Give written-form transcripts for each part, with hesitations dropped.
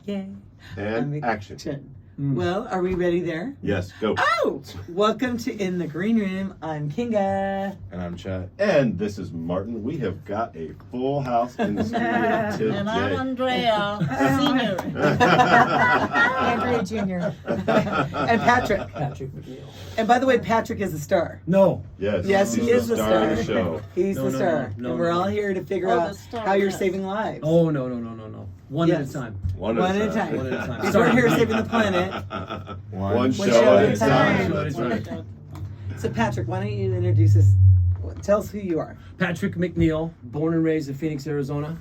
Yeah. And action. Well, are we ready there? Yes, go. Oh! Welcome to In the Green Room. I'm Kinga. And I'm Chad. And this is Martin. We have got a full house in the studio today. And I'm Andrea, Senior. Andrea Jr. and Patrick. Patrick McNeil. And by the way, Patrick is a star. No. Yes, Yes, he's he is the the star of the star. show. He's No, the no, star. no, and we're no. all here to figure Oh, out the star, how you're yes. saving lives. Oh, no. One at Yes. a time. One One at a time. One at a time. Because we're here saving the planet. One show show at at a a time. time. That's right. So, Patrick, why don't you introduce us? Tell us who you are. Patrick McNeil, born and raised in Phoenix, Arizona,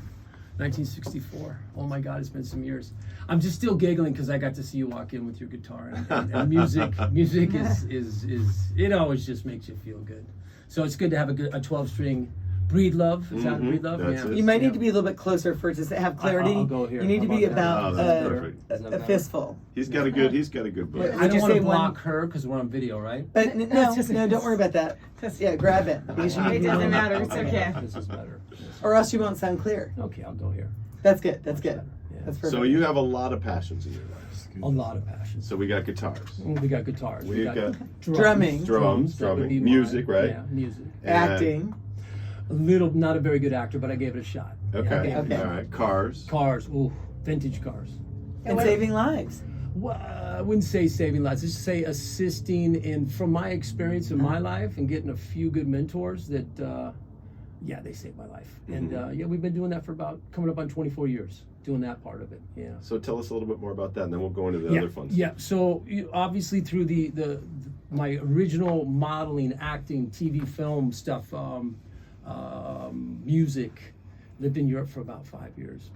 1964. Oh my God, it's been some years. I'm just still giggling because I got to see you walk in with your guitar and music. Music is it always just makes you feel good. So it's good to have a 12-string Breed Love. Is that Breed Love? That's it. You might need to be a little bit closer for it to have clarity. I'll go here. You need to How be about about that? Oh, that's perfect. Isn't that a better? fistful. He's got a good voice. Would I you don't want say to one- block her because we're on video, right? But no, don't worry about that. Yeah, grab it. Because you It need to doesn't know. matter. It's okay. This is better. Or else you won't sound clear. Okay, I'll go here. That's good. That's good. Yeah. That's perfect. So you have a lot of passions in your life. A lot of passions. So we got guitars, We got guitars. we got Drumming. drums, that would be drumming, mine. music, right? Yeah, music. Acting. A little, not a very good actor, but I gave it a shot. Yeah, I Okay. gave it a Okay. All right. Cars. Cars, ooh, vintage cars. And saving lives. Well, I wouldn't say saving lives. Just say assisting in, from my experience in my life and getting a few good mentors that, yeah, they saved my life. And yeah, we've been doing that for about coming up on 24 years, doing that part of it. Yeah. So tell us a little bit more about that, and then we'll go into the other fun stuff. Yeah. So obviously through my original modeling, acting, TV, film stuff, music, lived in Europe for about 5 years.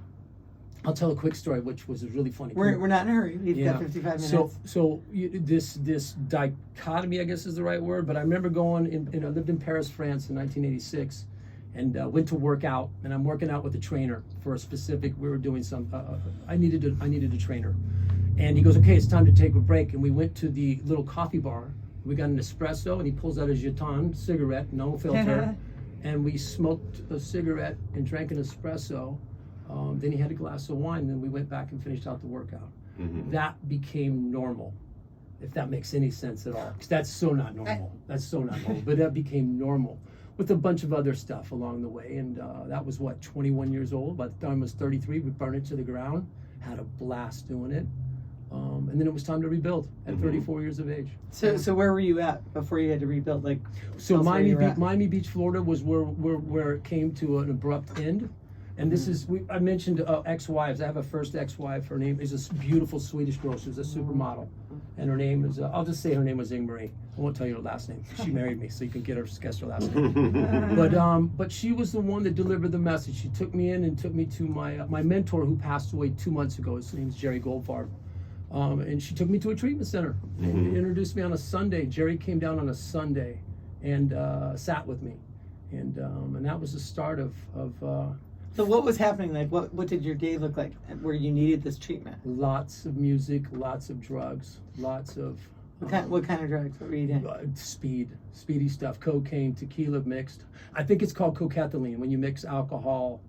I'll tell a quick story, which was really funny. We're not in a hurry. We've got 55 minutes. This dichotomy, I guess is the right word, but I remember going I lived in Paris, France in 1986, and went to work out, and I'm working out with a trainer for a specific, we were doing some, I needed a trainer. And he goes, okay, it's time to take a break. And we went to the little coffee bar. We got an espresso, and he pulls out a Jeton cigarette, no filter, and we smoked a cigarette and drank an espresso. Then he had a glass of wine, and then we went back and finished out the workout. That became normal, if that makes any sense at all. 'Cause that's so not normal. That's so not normal. But that became normal with a bunch of other stuff along the way. And that was, 21 years old. By the time I was 33, we burned it to the ground, had a blast doing it. And then it was time to rebuild at 34 years of age. So where were you at before you had to rebuild? Like, So tell us where you were at. Miami Beach, Florida was where it came to an abrupt end. And this is, I mentioned ex-wives. I have a first ex-wife. Her name is a beautiful Swedish girl. She was a supermodel. And her name is, I'll just say her name was Ingmarie. I won't tell you her last name. She married me, so you can get her, guess her last name. But she was the one that delivered the message. She took me in and took me to my mentor who passed away 2 months ago. His name's Jerry Goldfarb. And she took me to a treatment center and introduced me on a Sunday. Jerry came down on a Sunday and sat with me. And that was the start of So what was happening? Like, what did your day look like where you needed this treatment? lots of music, lots of drugs, lots of What kind of drugs? What were you doing? speedy stuff, cocaine, tequila mixed. I think it's called cocathylene when you mix alcohol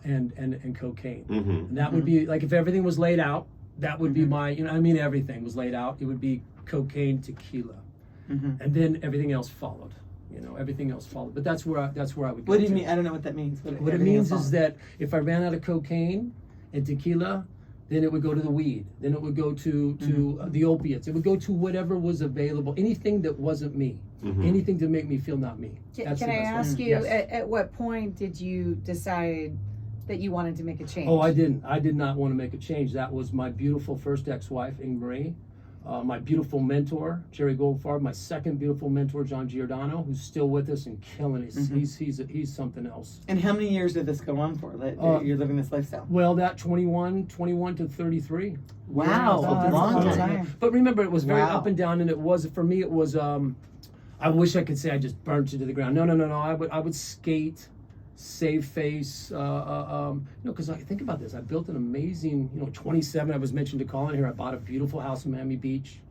and cocaine. And that would be like if everything was laid out. That would be my, everything was laid out. It would be cocaine, tequila, and then everything else followed. Everything else followed. But that's where I would go. What do you to. mean? I don't know what that means. What it means is that if I ran out of cocaine and tequila, then it would go to the weed. Then it would go to the opiates. It would go to whatever was available. Anything that wasn't me. Anything to make me feel not me. That's Can the I best way. ask you, Yes. at what point did you decide that you wanted to make a change? Oh, I didn't. I did not want to make a change. That was my beautiful first ex-wife, Ingmarie. My beautiful mentor, Jerry Goldfarb. My second beautiful mentor, John Giordano, who's still with us and killing it. He's something else. And how many years did this go on for? That you're living this lifestyle? Well, that 21 to 33. Wow, Yeah, a long that's time. But remember, it was very Wow. up and down, and it was, for me, it was, I wish I could say I just burnt it to the ground. No. I would skate, save face, because I think about this. I built an amazing, 27, I was mentioned to Colin here. I bought a beautiful house in Miami Beach.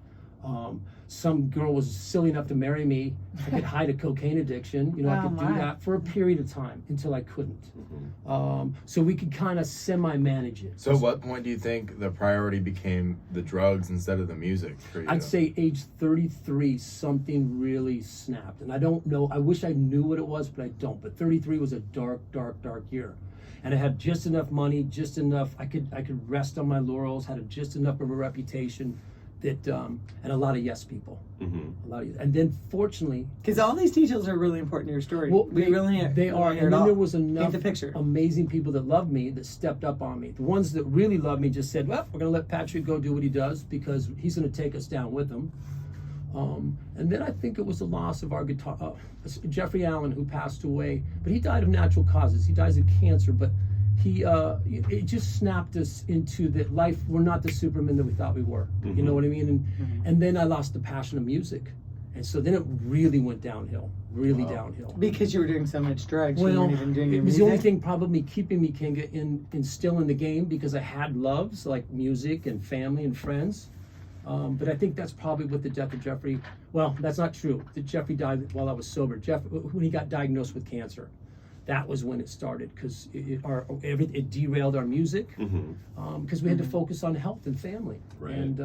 Some girl was silly enough to marry me. I could hide a cocaine addiction. You know, I Oh, could do my. that for a period of time until I couldn't. Mm-hmm. So we could kind of semi-manage it. So, at what point do you think the priority became the drugs instead of the music for you? I'd say age 33, something really snapped. And I don't know, I wish I knew what it was, but I don't. But 33 was a dark, dark, dark year. And I had just enough money, just enough, I could rest on my laurels, had just enough of a reputation that, and a lot of yes people. Mm-hmm. A lot of, and then fortunately, Because all these details are really important to your story. well, we they really are. hear And it then all. there was enough Paint the picture. amazing people that loved me that stepped up on me. The ones that really loved me just said, well, we're going to let Patrick go do what he does because he's going to take us down with him. And then I think it was the loss of our guitar, Jeffrey Allen, who passed away, but he died of natural causes. He dies of cancer, but it just snapped us into that life. We're not the Superman that we thought we were. Mm-hmm. You know what I mean? And then I lost the passion of music. And so then it really went downhill, downhill. Because you were doing so much drugs. you Well, weren't even doing it your was music. the only thing probably keeping me, Kinga, in still in the game because I had loves like music and family and friends. But I think that's probably what the death of Jeffrey, well, that's not true. That Jeffrey died while I was sober. When he got diagnosed with cancer, that was when it started because it derailed our music because we had to focus on health and family. Right. And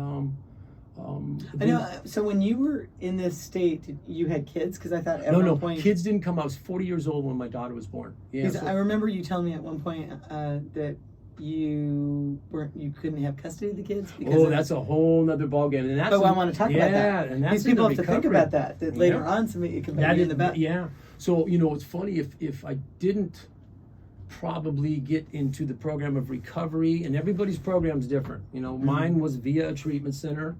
I know. So when you were in this state, you had kids? Because I thought at no, one point... kids didn't come out. I was 40 years old when my daughter was born. Yeah, Because I remember you telling me at one point that you couldn't have custody of the kids because that's a whole nother ballgame. And that's But I want to talk about that. And that's These people have in the to think recovery. about that later Yeah. on somebody it can That be in is the back. yeah. So it's funny if I didn't probably get into the program of recovery, and everybody's program is different. Mine was via a treatment center,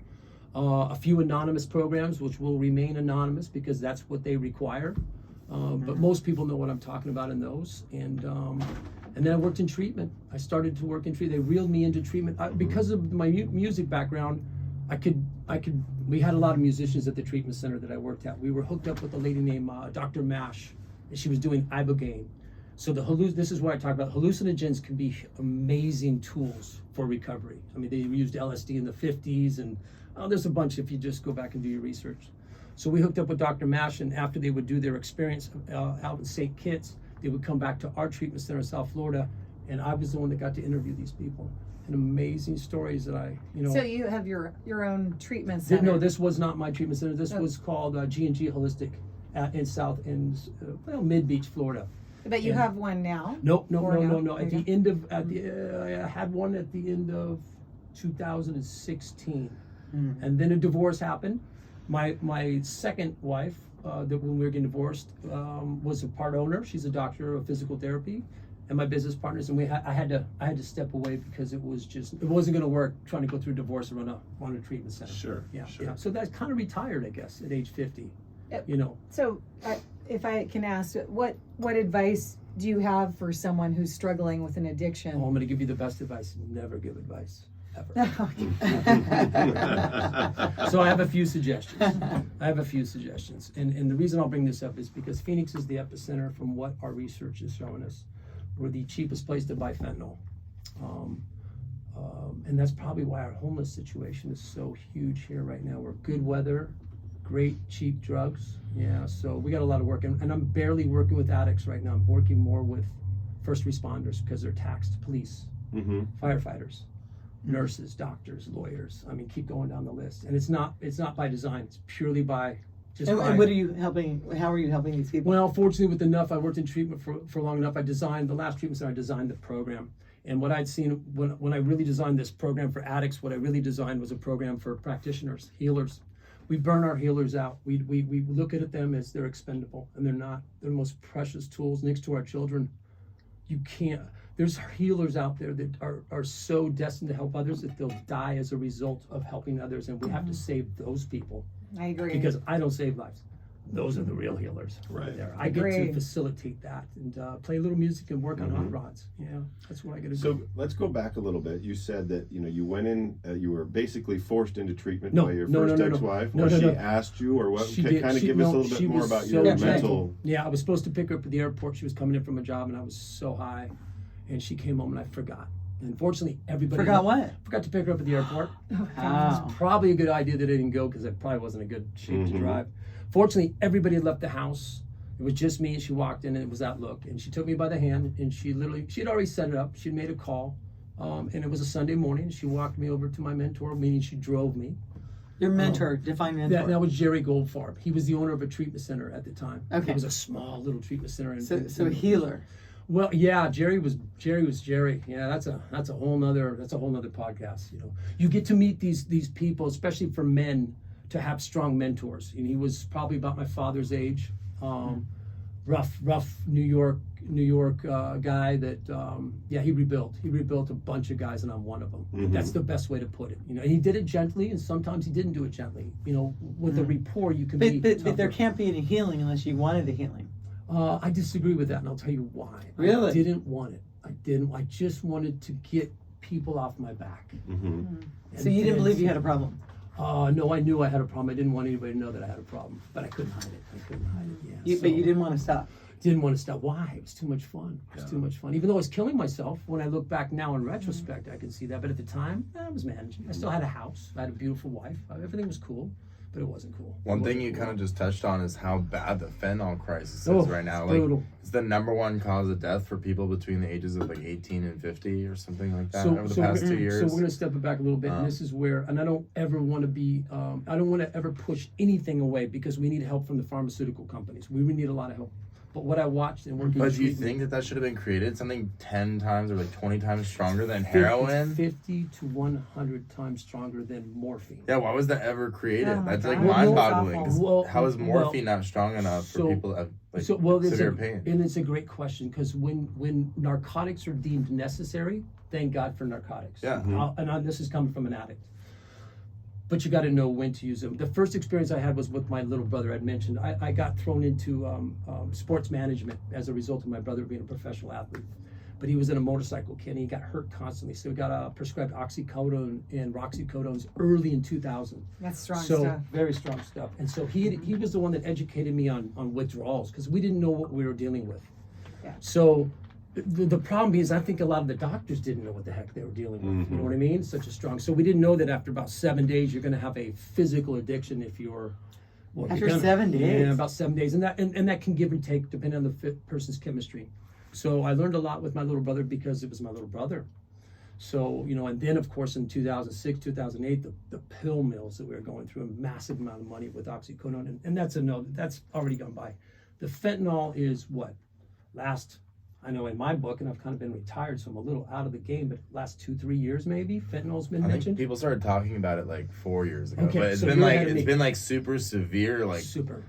a few anonymous programs which will remain anonymous because that's what they require. But most people know what I'm talking about in those. And then I worked in treatment. I started to work in treatment. They reeled me into treatment because of my music background. We had a lot of musicians at the treatment center that I worked at. We were hooked up with a lady named Dr. Mash, and she was doing Ibogaine. So this is what I talk about. Hallucinogens can be amazing tools for recovery. I mean, they used LSD in the 50s, and there's a bunch if you just go back and do your research. So we hooked up with Dr. Mash, and after they would do their experience out in St. Kitts, they would come back to our treatment center in South Florida, and I was the one that got to interview these people. And amazing stories that So you have your own treatment center. No, this was not my treatment center. This Oh. was called G&G Holistic in Mid Beach, Florida. But you and- have one now. No. Or At no? the end of I had one at the end of 2016, and then a divorce happened. My second wife, that when we were getting divorced, was a part owner. She's a doctor of physical therapy, and my business partners, and I had to step away because it wasn't going to work trying to go through divorce and run a treatment center. Sure. Yeah. Sure. Yeah. So that's kind of retired, I guess, at age 50. Yep. So So, if I can ask, what advice do you have for someone who's struggling with an addiction? I'm going to give you the best advice: never give advice ever. So I have a few suggestions. And the reason I'll bring this up is because Phoenix is the epicenter from what our research is showing us. We're the cheapest place to buy fentanyl. And that's probably why our homeless situation is so huge here right now. We're good weather, great cheap drugs. Yeah, so we got a lot of work. And I'm barely working with addicts right now. I'm working more with first responders because they're taxed, police, firefighters, nurses, doctors, lawyers. I mean, keep going down the list. And it's not by design. It's purely by And what are you helping? How are you helping these people? Well, fortunately, with enough, I worked in treatment for long enough. I designed the last treatment center. I designed the program, and what I'd seen when I really designed this program for addicts, what I really designed was a program for practitioners, healers. We burn our healers out. We look at them as they're expendable, and they're not. They're the most precious tools next to our children. You can't. There's healers out there that are so destined to help others that they'll die as a result of helping others, and we have to save those people. I agree. Because I don't save lives. Those are the real healers. Right. There. I get to Agreed. facilitate that and play a little music and work on hot rods. Yeah, that's what I get to So do. let's go back a little bit. You said that you went in, you were basically forced into treatment No, by your no, first no, no. ex-wife, No, or no, she no. asked you, or what? She Kind did- of she- give us a no, little bit she more was about so your gentle. mental. Yeah, I was supposed to pick her up at the airport. She was coming in from a job, and I was so high, and she came home, and I forgot. And fortunately, everybody Forgot what? forgot to pick her up at the airport. Oh. Probably a good idea that I didn't go because I probably wasn't in good shape to drive. Fortunately, everybody had left the house. It was just me, and she walked in, and it was that look. And she took me by the hand, and she had already set it up. She'd made a call, and it was a Sunday morning. She walked me over to my mentor, meaning she drove me. Your mentor, define mentor. That was Jerry Goldfarb. He was the owner of a treatment center at the time. Okay. It was a small little treatment center. So a healer. Well, yeah, Jerry was Jerry. Yeah, that's a whole nother podcast. You know, you get to meet these people, especially for men, to have strong mentors. And he was probably about my father's age, rough New York guy that he rebuilt a bunch of guys, and I'm one of them. That's the best way to put it. You know, and he did it gently, and sometimes he didn't do it gently. You know, with the rapport, you can be. But there can't be any healing unless you wanted the healing. I disagree with that, and I'll tell you why. Really? I didn't want it. I just wanted to get people off my back. So you didn't believe you had a problem? No, I knew I had a problem. I didn't want anybody to know that I had a problem, but I couldn't hide it. Yeah. But you didn't want to stop. Didn't want to stop. Why? It was too much fun. Too much fun. Even though I was killing myself, when I look back now in retrospect, I can see that. But at the time, I was managing. I still had a house. I had a beautiful wife. Everything was cool. But it wasn't cool. One thing you kind of just touched on is how bad the fentanyl crisis is right now. It's brutal. It's the #1 cause of death for people between the ages of 18 and 50 or something like that over the past 2 years. So we're going to step it back a little bit, and this is where, and I don't ever want to be, I don't want to ever push anything away because we need help from the pharmaceutical companies. We need a lot of help. But what I watched and working. But do you think that should have been created something 10 times or 20 times stronger than heroin? 50 to 100 times stronger than morphine. Yeah, why was that ever created? Oh my That's God. mind-boggling. 'Cause Well, how is morphine not strong enough for people that have severe pain? And it's a great question because when narcotics are deemed necessary, thank God for narcotics. Yeah. This is coming from an addict. But you got to know when to use them. The first experience I had was with my little brother. I'd mentioned I got thrown into sports management as a result of my brother being a professional athlete. But he was in a motorcycle kid and he got hurt constantly. So he got prescribed oxycodone and roxycodones early in 2000. That's strong So stuff. very strong stuff. And so he was the one that educated me on withdrawals because we didn't know what we were dealing with. Yeah. So the problem is I think a lot of the doctors didn't know what the heck they were dealing with. You know what I mean? Such a strong. So we didn't know that after about 7 days you're going to have a physical addiction if you're. Well, After 7 days? Yeah, about 7 days, and that can give and take depending on the person's chemistry. So I learned a lot with my little brother because it was my little brother. So, you know, and then of course in 2006, 2008, the pill mills that we were going through, a massive amount of money with oxycodone, and that's that's already gone by. The fentanyl is what? I know in my book, and I've kind of been retired, so I'm a little out of the game, but last 2-3 years maybe, fentanyl's been I think mentioned. people started talking about it 4 years ago. Okay, but it's so been you're ahead of me. super severe, Super.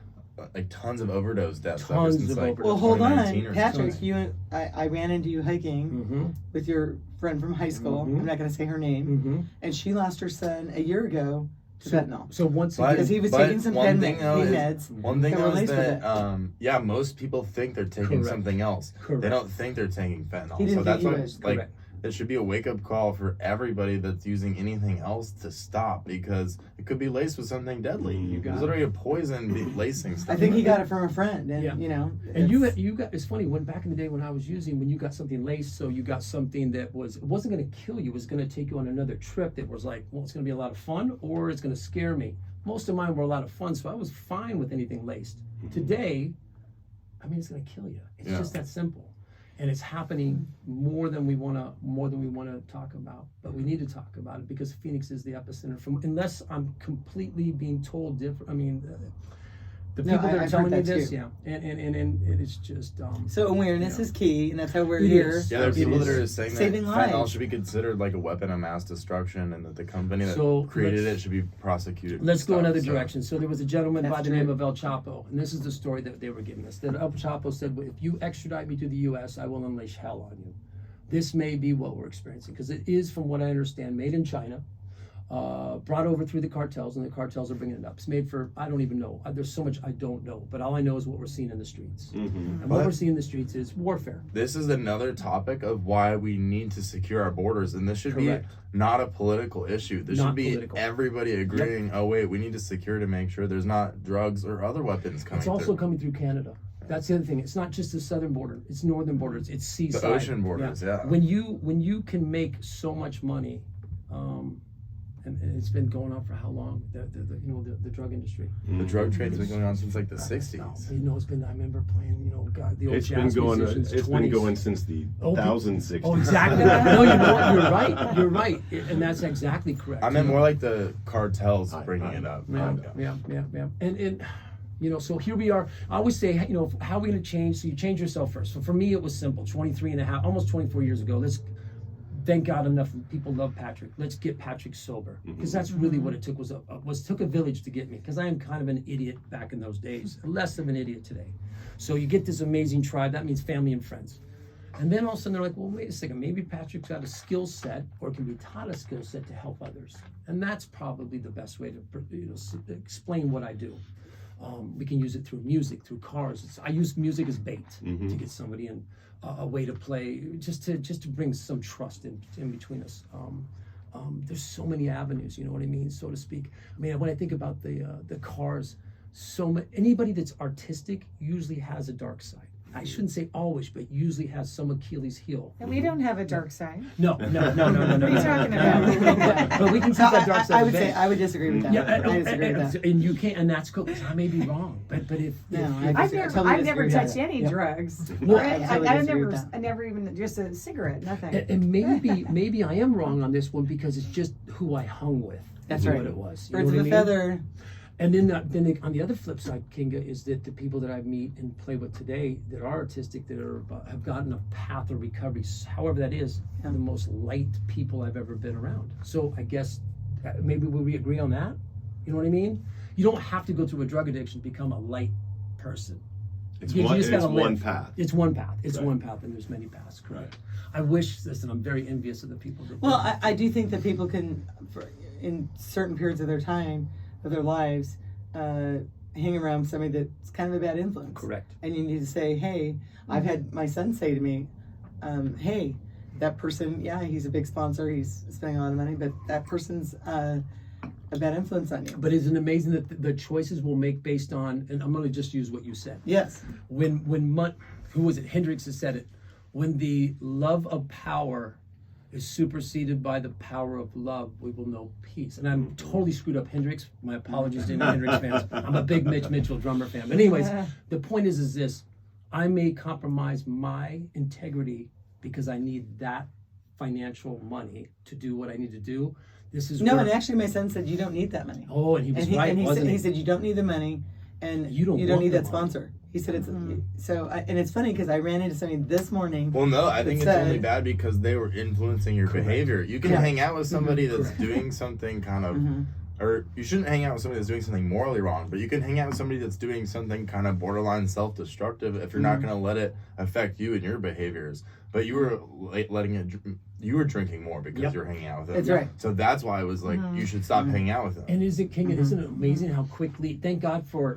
tons of overdose deaths ever Tons since of like overdose. Well, hold 2019 on, or Patrick. something. I ran into you hiking with your friend from high school. I'm not going to say her name, and she lost her son a year ago to fentanyl. So once But- again, Because he was but taking some one pain thing, though, is- meds. One thing that were though is laced with that most people think they're taking Correct. something else. Correct. They don't think they're taking fentanyl. He didn't So that's think he why was. Correct. it should be a wake up call for everybody that's using anything else to stop because it could be laced with something deadly. You got There's it. literally a poison lacing stuff. I think he got it from a friend, and Yeah. you know. and you got, it's funny, when back in the day when I was using, when you got something laced, so you got something that it wasn't going to kill you, it was going to take you on another trip that was like, well, it's going to be a lot of fun or it's going to scare me. Most of mine were a lot of fun, so I was fine with anything laced. Today, I mean, it's going to kill you. It's just that simple. And it's happening more than we want to talk about, but we need to talk about it because Phoenix is the epicenter. Unless I'm completely being told different. I mean, the No, people that are I've telling heard me that this, too. yeah, and it is just. So awareness is key, and that's how we're It here. is. Yeah, there are It people that is are saying that saving fentanyl lives. should be considered like a weapon of mass destruction and that the company that So, created let's- it should be prosecuted. Let's go another So- direction. So there was a gentleman That's by the true. name of El Chapo, and this is the story that they were giving us. That El Chapo said, well, if you extradite me to the U.S., I will unleash hell on you. This may be what we're experiencing, because it is, from what I understand, made in China, brought over through the cartels, and the cartels are bringing it up. It's made for, I don't even know. There's so much I don't know, but all I know is what we're seeing in the streets. And what But- we're seeing in the streets is warfare. This is another topic of why we need to secure our borders, and this should Correct. be not a political issue. This Not should be political. everybody agreeing. Oh wait, we need to secure to make sure there's not drugs or other weapons coming. It's also through. coming through Canada. That's the other thing. It's not just the southern border; it's northern borders. It's seaside. The ocean borders, yeah. When you can make so much money, and it's been going on for how long? The drug industry. The drug trade's been going on since like the 60s. It's been. I remember playing. God, the old It's jazz been going. musicians, It's 20s. been going since the 1060s. Oh, exactly. No, you know what? You're right. You're right, and that's exactly correct. I meant more like the cartels bringing it up. Yeah. And so here we are. I always say, how are we going to change? So you change yourself first. So for me, it was simple. 23 and a half, almost 24 years ago. Thank God enough people love Patrick. Let's get Patrick sober, because that's really what it took. Took a village to get me, because I am kind of an idiot back in those days, less of an idiot today. So you get this amazing tribe. That means family and friends. And then all of a sudden they're like, well, wait a second, maybe Patrick's got a skill set, or can be taught a skill set to help others. And that's probably the best way to explain what I do. We can use it through music, through cars. I use music as bait to get somebody in, a way to play, just to bring some trust in between us. There's so many avenues, you know what I mean, so to speak. I mean, when I think about the cars, anybody that's artistic usually has a dark side. I shouldn't say always, but usually has some Achilles heel. And we don't have a dark side. No. What are you talking about? But we can keep that dark side. I would say I would disagree with that. I disagree with that. And you can't, and that's cool, because I may be wrong. But if I've never touched any drugs. Well, I never even just a cigarette, nothing. And maybe I am wrong on this one, because it's just who I hung with. That's what right. it was. Birds of a feather. And then on the other flip side, Kinga, is that the people that I meet and play with today that are artistic, that have gotten a path of recovery, however that is, are the most light people I've ever been around. So I guess maybe we agree on that. You know what I mean? You don't have to go through a drug addiction to become a light person. It's You one. just It's gotta one live. path. It's one path. It's Right. one path, and there's many paths. Correct. Right. I wish this, and I'm very envious of the people that. Well, I do think that people can, in certain periods of their time, of their lives, hang around somebody that's kind of a bad influence. Correct. And you need to say, hey, I've had my son say to me, hey, that person, yeah, he's a big sponsor, he's spending a lot of money, but that person's a bad influence on you. But isn't it amazing that the choices we'll make based on, and I'm going to just use what you said. Yes. Who was it? Hendrix has said it. When the love of power is superseded by the power of love, we will know peace. And I'm totally screwed up Hendrix. My apologies to any Hendrix fans. I'm a big Mitch Mitchell drummer fan. But anyways, the point is this. I may compromise my integrity because I need that financial money to do what I need to do. This is and actually my son said, you don't need that money. Oh, and he was right, wasn't he? He said, you don't need the money, and you don't need that sponsor. He said it's so, and it's funny because I ran into somebody this morning. Well, no, I think it's only bad because they were influencing your behavior. You can hang out with somebody that's doing something kind of, or you shouldn't hang out with somebody that's doing something morally wrong, but you can hang out with somebody that's doing something kind of borderline self-destructive if you're not going to let it affect you and your behaviors. But you were you were drinking more because you're hanging out with them. That's right. So that's why I was like, you should stop hanging out with them. And isn't it amazing how quickly, thank God for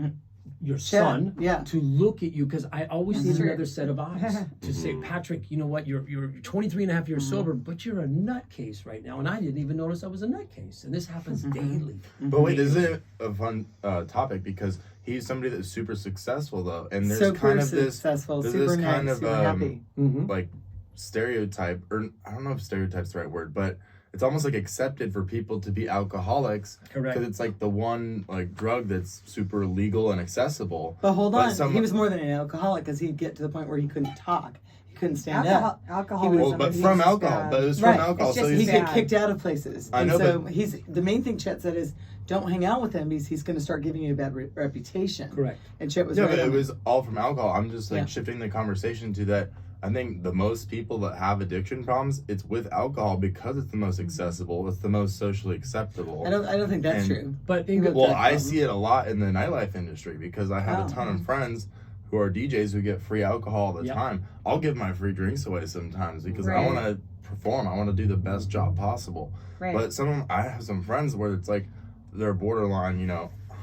your son to look at you, because I always need another set of eyes to say, Patrick, you know what, you're 23 and a half years sober, but you're a nutcase right now, and I didn't even notice I was a nutcase, and this happens daily. But wait, this is a fun topic because he's somebody that's super successful though, and there's super kind of this successful, there's super this kind nice, of super happy. like stereotype, or I don't know if stereotype's the right word, but it's almost like accepted for people to be alcoholics. Correct. Because it's like the one like drug that's super legal and accessible. But hold on, he was more than an alcoholic, because he'd get to the point where he couldn't talk, he couldn't stand up. Alcoholism. Well, but from alcohol, but it was from alcohol. It's So just He'd he's, get kicked out of places. I And know, so but- the main thing Chet said is, don't hang out with him because he's going to start giving you a bad reputation. Correct. And Chet was yeah, right but on it was all from alcohol. I'm just like Yeah. shifting the conversation to that. I think the most people that have addiction problems, it's with alcohol because it's the most accessible, it's the most socially acceptable. I don't think that's And- true. But Well, I see it a lot in the nightlife industry because I have a ton of friends who are DJs who get free alcohol all the time. I'll give my free drinks away sometimes because I want to perform. I want to do the best job possible. Right. But I have some friends where it's like they're borderline,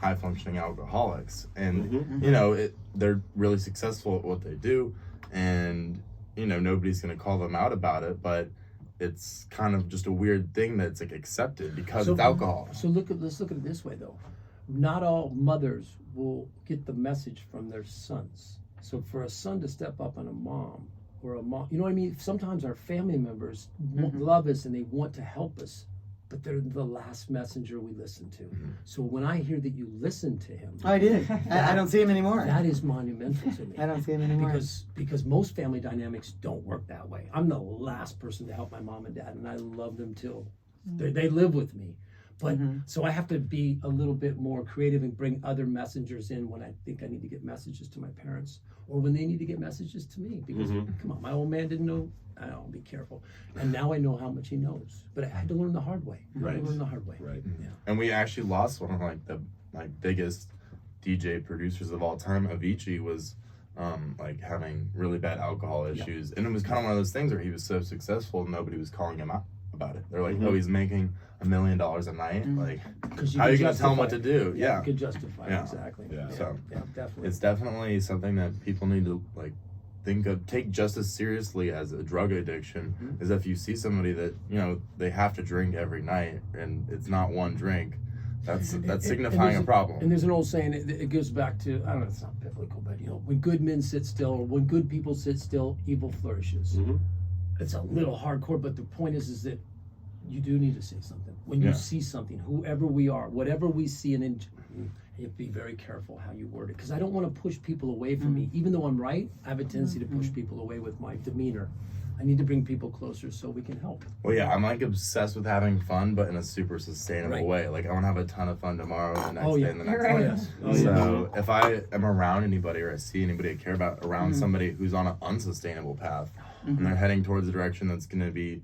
high functioning alcoholics, and they're really successful at what they do, and nobody's gonna call them out about it, but it's kind of just a weird thing that's like accepted because it's alcohol. So let's look at it this way though. Not all mothers will get the message from their sons. So for a son to step up on a mom or a mom, you know what I mean? Sometimes our family members love us and they want to help us, but they're the last messenger we listen to. So when I hear that you listen to him, Oh, I did. I don't see him anymore. that is monumental to me. I don't see him anymore. Because most family dynamics don't work that way. I'm the last person to help my mom and dad, and I love them too. They live with me. But so I have to be a little bit more creative and bring other messengers in when I think I need to get messages to my parents or when they need to get messages to me. Because come on, my old man didn't know. I'll be careful. And now I know how much he knows. But I had to learn the hard way. I had to learn the hard way. Right. Yeah. And we actually lost one of the biggest DJ producers of all time. Avicii was having really bad alcohol issues, and it was kind of one of those things where he was so successful, nobody was calling him out about it. They're like, "Oh, he's making $1 million a night. Like, how are you gonna tell him what to do?" You could justify it, exactly. Yeah. So yeah, definitely. it's definitely something that people need to think of, take just as seriously as a drug addiction. Is if you see somebody that they have to drink every night and it's not one drink, that's signifying a problem. And there's an old saying, it goes back to, I don't know, it's not biblical, but when good men sit still, or when good people sit still, evil flourishes. It's a little hardcore, but the point is that you do need to say something. When you see something, whoever we are, whatever we see, you have to be very careful how you word it, because I don't want to push people away from me. Even though I'm right, I have a tendency to push people away with my demeanor. I need to bring people closer so we can help. Well, yeah, I'm obsessed with having fun, but in a super sustainable way. Like, I want to have a ton of fun tomorrow, the next day, and the next day. So if I am around anybody or I see anybody I care about around somebody who's on an unsustainable path and they're heading towards a direction that's going to be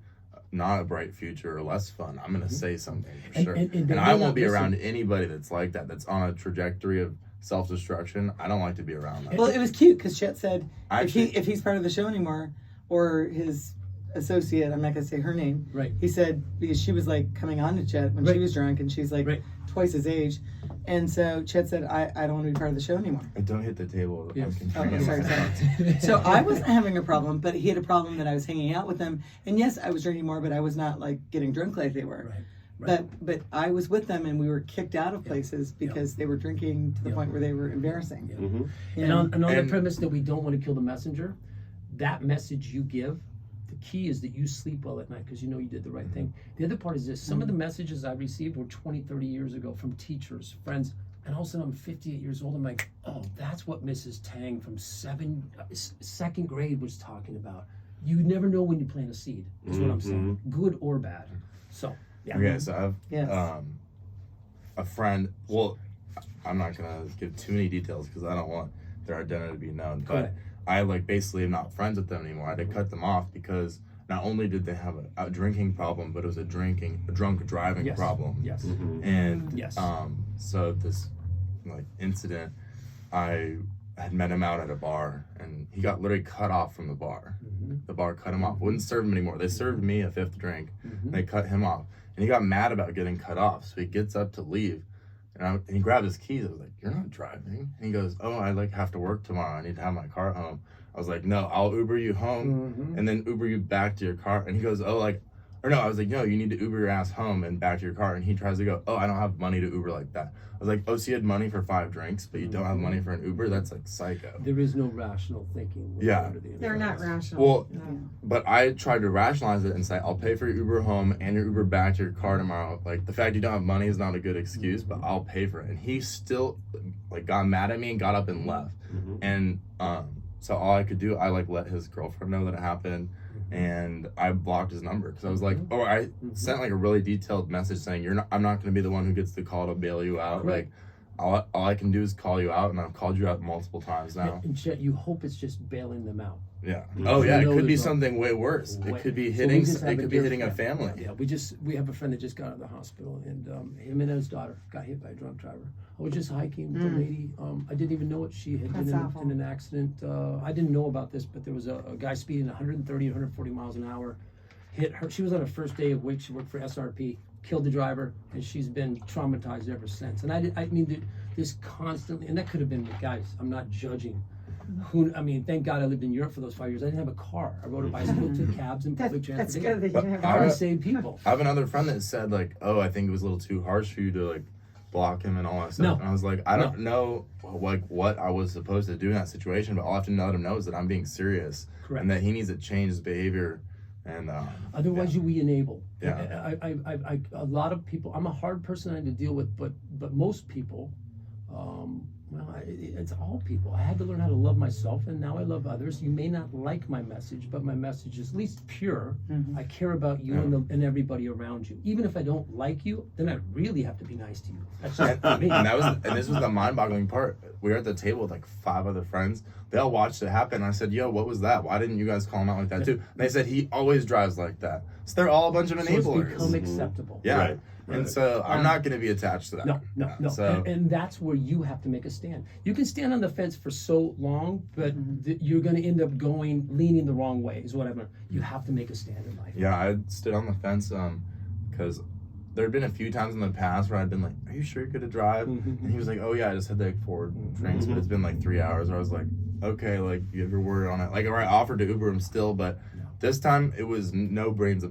not a bright future or less fun, I'm going to say something for sure. And I won't be around anybody that's like that, that's on a trajectory of self-destruction. I don't like to be around that. Well, it was cute because Chet said if he's part of the show anymore, or his associate, I'm not gonna say her name. Right. He said because she was coming on to Chet when she was drunk, and she's twice his age, and so Chet said, I don't want to be part of the show anymore. Don't hit the table. Yes. Sorry. So I wasn't having a problem, but he had a problem that I was hanging out with them, and yes, I was drinking more, but I was not getting drunk like they were. Right. But I was with them, and we were kicked out of places because they were drinking to the point where they were embarrassing. And on the premise that we don't want to kill the messenger, that message you give, the key is that you sleep well at night because you did the right thing. The other part is this: some of the messages I received were 20, 30 years ago from teachers, friends, and all of a sudden I'm 58 years old. I'm like, oh, that's what Mrs. Tang from second grade was talking about. You never know when you plant a seed, is what I'm saying, good or bad. So, yeah. Okay, so I've a friend. Well, I'm not gonna give too many details because I don't want their identity to be known. But I basically am not friends with them anymore. I had to cut them off because not only did they have a drinking problem, but it was a drunk driving problem. Yes. And so this incident, I had met him out at a bar, and he got literally cut off from the bar. The bar cut him off. Wouldn't serve him anymore. They served me a fifth drink, and they cut him off. And he got mad about getting cut off, so he gets up to leave. And he grabbed his keys. I was like, "You're not driving." And he goes, "Oh, I have to work tomorrow. I need to have my car home." I was like, "No, I'll Uber you home and then Uber you back to your car." And he goes, "Oh, or no." I was like, "No, you need to Uber your ass home and back to your car." And he tries to go, "Oh, I don't have money to Uber like that." I was like, "Oh, so you had money for 5 drinks, but you don't have money for an Uber? That's psycho." There is no rational thinking. They're not rational. Well, but I tried to rationalize it and say, "I'll pay for your Uber home and your Uber back to your car tomorrow. The fact you don't have money is not a good excuse, but I'll pay for it." And he still got mad at me and got up and left. And so all I could do, I let his girlfriend know that it happened, and I blocked his number because I was like, I sent a really detailed message saying, I'm not going to be the one who gets the call to bail you out. Right. All I can do is call you out, and I've called you out multiple times now. And Chet, you hope it's just bailing them out. Yeah. Oh yeah, it could be there's something way worse. It could be So we hitting. just have It could be dear hitting a friend. family. Yeah, we have a friend that just got out of the hospital, and him and his daughter got hit by a drunk driver. I was just hiking with the lady. I didn't even know it. She had been in an accident. I didn't know about this, but there was a guy speeding 130, 140 miles an hour. Hit her. She was on her first day of week. She worked for SRP. Killed the driver, and she's been traumatized ever since. And I mean, this constantly, and that could have been, guys, I'm not judging. Thank God I lived in Europe for those 5 years. I didn't have a car. I rode a bicycle, took cabs and public That's transportation. good that you have I a saved people. I have another friend that said I think it was a little too harsh for you to block him and all that stuff. No. And I was like, I don't know like what I was supposed to do in that situation, but all I have to let him know is that I'm being serious Correct. and that he needs to change his behavior. And Otherwise, we enable. Yeah. I a lot of people. I'm a hard person to deal with, but most people, it's all people. I had to learn how to love myself, and now I love others. You may not like my message, but my message is at least pure. I care about you and everybody around you. Even if I don't like you, then I really have to be nice to you. That's just for me. and this was the mind-boggling part. We were at the table with like 5 other friends. They all watched it happen. And I said, "Yo, what was that? Why didn't you guys call him out like that too?" And they said he always drives like that. So they're all a bunch of So enablers. it's become acceptable. Yeah. Right. And so I'm not going to be attached to that. No. So And that's where you have to make a stand. You can stand on the fence for so long, but you're going to end up leaning the wrong way, is what I've learned. You have to make a stand in life. yeah, I stood on the fence because there had been a few times in the past where I'd been like, "Are you sure you're going to drive?" And he was like, "Oh yeah, I just had the Ford trains, but it's been like 3 hours." Where I was like, "Okay, like you have your word on it." Like, I offered to Uber him still, but this time it was no brains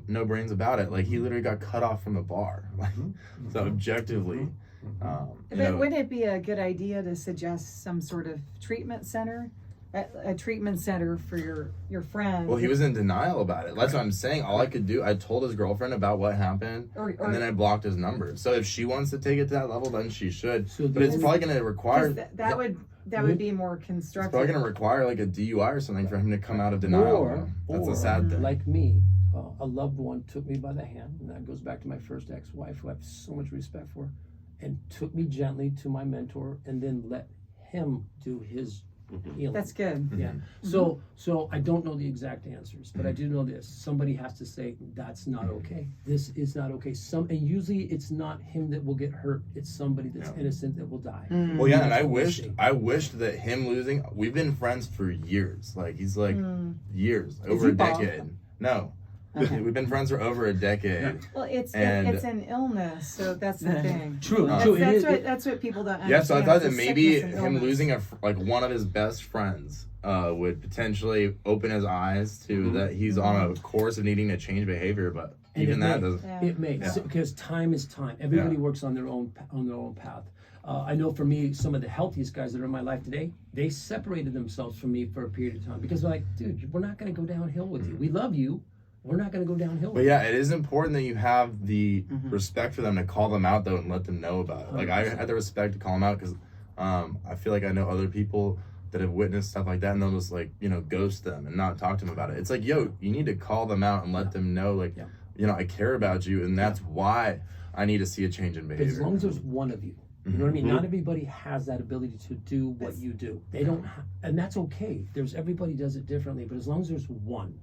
about it. Like, he literally got cut off from the bar. Like, so objectively, But wouldn't it be a good idea to suggest some sort of treatment center? A treatment center for your friend? well, he was in denial about it. That's what I'm saying. All I could do, I told his girlfriend about what happened, and then I blocked his number. So if she wants to take it to that level, then she should. So But it's then- probably going to require. 'Cause that would be more It's constructive. probably going to require like a DUI or something for him to come out of denial. That's a sad thing. Like me, a loved one took me by the hand, and that goes back to my first ex-wife, who I have so much respect for, and took me gently to my mentor, and then let him do his healing. That's good. Yeah. So I don't know the exact answers, but I do know this: somebody has to say that's not okay. This is not okay. And usually it's not him that will get hurt; it's somebody that's innocent that will die. Well, yeah, and That's I what we wished see. that him losing. We've been friends for years. Like, he's like years, over he a bald? decade. No, Okay. we've been friends for over a decade. Well, it's And- it's an illness, so that's the thing. True. Uh, True. It That's is. that's what people don't understand. Yeah, so I thought It's that a maybe sickness and him illness. losing one of his best friends would potentially open his eyes to that he's on a course of needing to change behavior. But And even it that may. doesn't. Yeah. It may, Yeah. because time is time. Everybody Yeah. works on their own path. I know for me, some of the healthiest guys that are in my life today, they separated themselves from me for a period of time because they're like, "Dude, we're not going to go downhill with you. We love you. We're not going to go downhill But with yeah, it is important that you have the respect for them to call them out though and let them know about it. Like, I 100%. had the respect to call them out because I feel like I know other people that have witnessed stuff like that and they'll just like, ghost them and not talk to them about it. It's like, yo, you need to call them out and let them know, like, I care about you and that's why I need to see a change in you. But behavior. as long as there's one of you, you know what I mean? Not everybody has that ability to do what you do. They don't, and that's okay. Everybody does it differently, but as long as there's one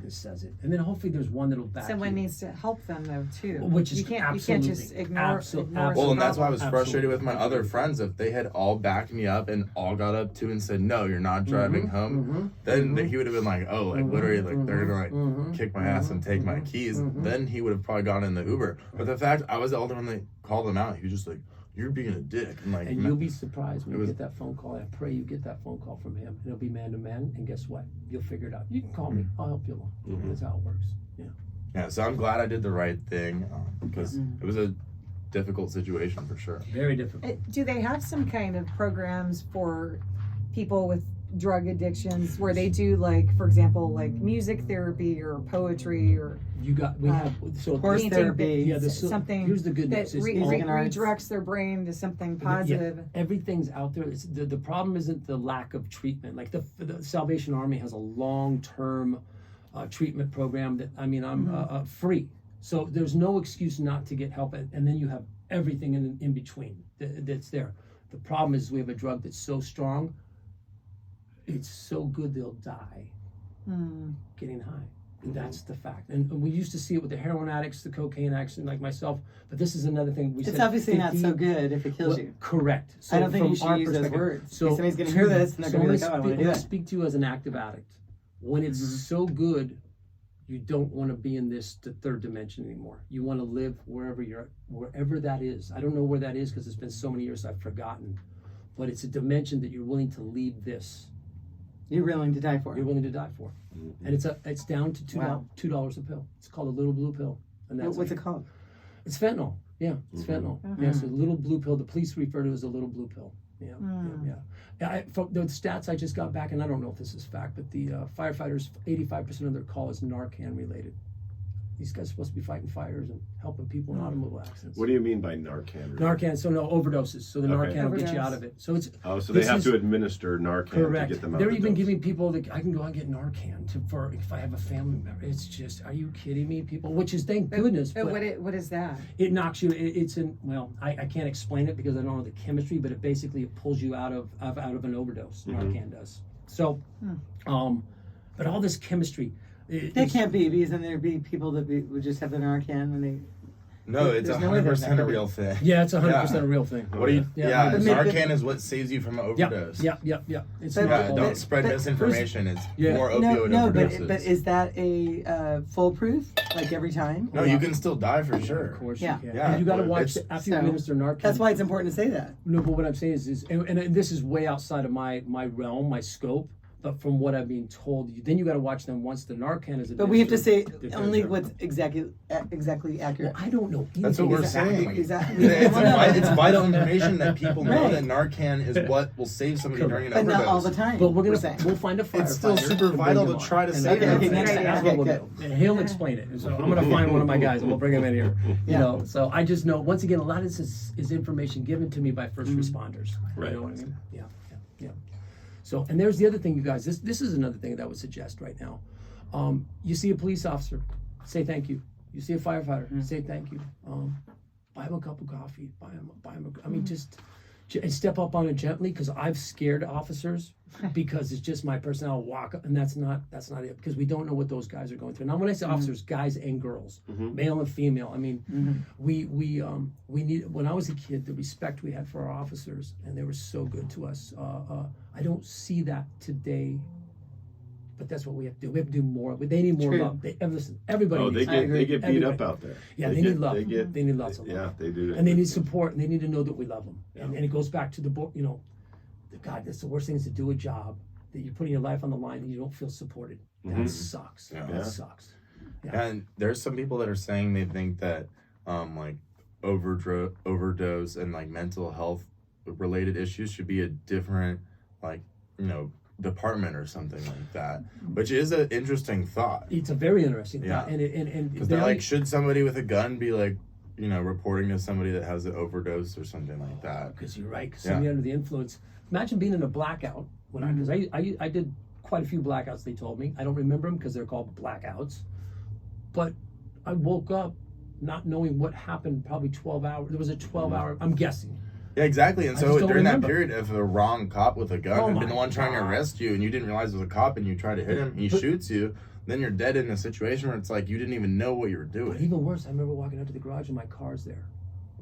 that says it, and then hopefully there's one that'll back Someone you. needs to help them though too. Which is you can't absolutely, just ignore. absolutely. ignore Well, and that's why I was Absolutely. frustrated with my other friends. If they had all backed me up and all got up to and said, "No, you're not driving home," then he would have been like, "Oh, like literally, like they're gonna like kick my ass and take my keys." Then he would have probably gone in the Uber. But the fact I was the older one that called him out, he was just like, "You're being a dick," and like, And you'll be surprised when It you was- get that phone call. I pray you get that phone call from him. It'll be man to man, and guess what? You'll figure it out. You can call me. I'll help you along. That's how it works. Yeah. yeah. So I'm glad I did the right thing because it was a difficult situation for sure. Very difficult. Do they have some kind of programs for people with drug addictions where they do, like, for example, like music therapy or poetry or We have so Horse painting, therapy. Yeah, something here's the good that news. Is music and arts. redirects their brain to something positive? Everything's out there. The problem isn't the lack of treatment. Like the Salvation Army has a long-term treatment program that I'm free. So there's no excuse not to get help. And then you have everything in between that's there. The problem is we have a drug that's so strong. It's so good they'll die getting high. And that's the fact. And we used to see it with the heroin addicts, the cocaine addicts, and like myself. But this is another thing. It's obviously not so good if it kills you. Correct. So I don't think from you should our use those perspective- words. So Somebody's going to hear this and they're going to be like, "Oh, I want to do let's that." speak to you as an active addict. When it's so good, you don't want to be in the third dimension anymore. You want to live wherever that is. I don't know where that is because it's been so many years I've forgotten. But it's a dimension that you're willing to leave this. You're willing to die for You're it. willing to die for. And it's down to $2 a pill. It's called a little blue pill. And that's What's it called? It's fentanyl. Yeah, it's fentanyl. Mhm. Yeah, so little blue pill. The police refer to it as a little blue pill. Yeah, Mm. yeah. From the stats I just got back, and I don't know if this is fact, but the firefighters, 85% of their call is Narcan related. These guys are supposed to be fighting fires and helping people in automobile accidents. What do you mean by Narcan? Narcan, so no overdoses. So the Okay. Narcan will get you Overdose. out of it. So it's Oh, so they This have is- to administer Narcan correct. to get them out They're of the even dose. giving people that I can go out and get Narcan for if I have a family member. It's just, are you kidding me, people? Which is thank goodness. But But what is that? it knocks you. It's in. Well, I can't explain it because I don't know the chemistry, but it basically it pulls you out of an overdose. Narcan does. So, but all this chemistry. They can't be, because then there'd be people that would just have the Narcan when they. No, it's There's no way that's 100% not a gonna real thing. Yeah, it's 100% a real thing. What do you? Yeah. Yeah, But Narcan is what saves you from an overdose. Yeah. It's But- not Yeah, all- don't spread but- misinformation. It's Yeah. more No, opioid no, overdoses. but is that a foolproof, like every time? no, you can still die for sure. Of course Yeah. you can. Yeah, And you got to but watch it's- after you So, administer Narcan. That's why it's important to say that. No, but what I'm saying is and this is way outside of my realm, my scope. But from what I'm being told, then you got to watch them once the Narcan is. But we have to say administered. only They're- what's exactly accurate. Well, I don't know. That's what we're Exactly, saying. exactly. It's, Well, no. it's vital information that people know Right. that Narcan is what will save somebody during an But overdose. not all the time. But we'll saying. find a firefighter. It's still super and bring vital him to on. try to And save that's- Okay, that's next time. what we'll Okay, do. And he'll explain it. And so I'm going to find one of my guys and we'll bring him in here. You Yeah. know, so I just know, once again, a lot of this is information given to me by first responders. Right. You know what I mean? Yeah. So, and there's the other thing, you guys. This is another thing that I would suggest right now. You see a police officer, say thank you. You see a firefighter, say thank you. Buy him a cup of coffee. Buy him. I mean, just and step up on it gently, because I've scared officers because it's just my personality. Walk up, and that's not it, because we don't know what those guys are going through. Now, when I say officers, guys and girls, male and female. I mean, we need. When I was a kid, the respect we had for our officers, and they were so good to us. I don't see that today. But that's what we have to do. We have to do more. They need more True. love. Listen, everybody Oh, needs they get beat up Everybody. out there. Yeah, they need love. They need lots of love. Yeah, they do. And they need support, and they need to know that we love them. Yeah. And it goes back to God, that's the worst thing, is to do a job that you're putting your life on the line and you don't feel supported. That sucks. Yeah. That sucks. And there's some people that are saying they think that like overdose and like mental health related issues should be a different, like, department or something like that, which is an interesting thought. It's a very interesting Yeah. thought. And Because they're like, should somebody with a gun be like, reporting to somebody that has an overdose or something like that? because you're right, because Yeah. somebody under the influence. Imagine being in a blackout. Because I did quite a few blackouts, they told me. I don't remember them because they're called blackouts. But I woke up not knowing what happened, probably 12 hours. There was a 12-hour, I'm guessing. Yeah, exactly. And I so just don't during that remember. period, if the wrong cop with a gun Oh had been my the one trying to God. arrest you and you didn't realize it was a cop and you try to hit him and he But- shoots you, then you're dead in a situation where it's like you didn't even know what you were But doing. even worse, I remember walking out to the garage and my car's there.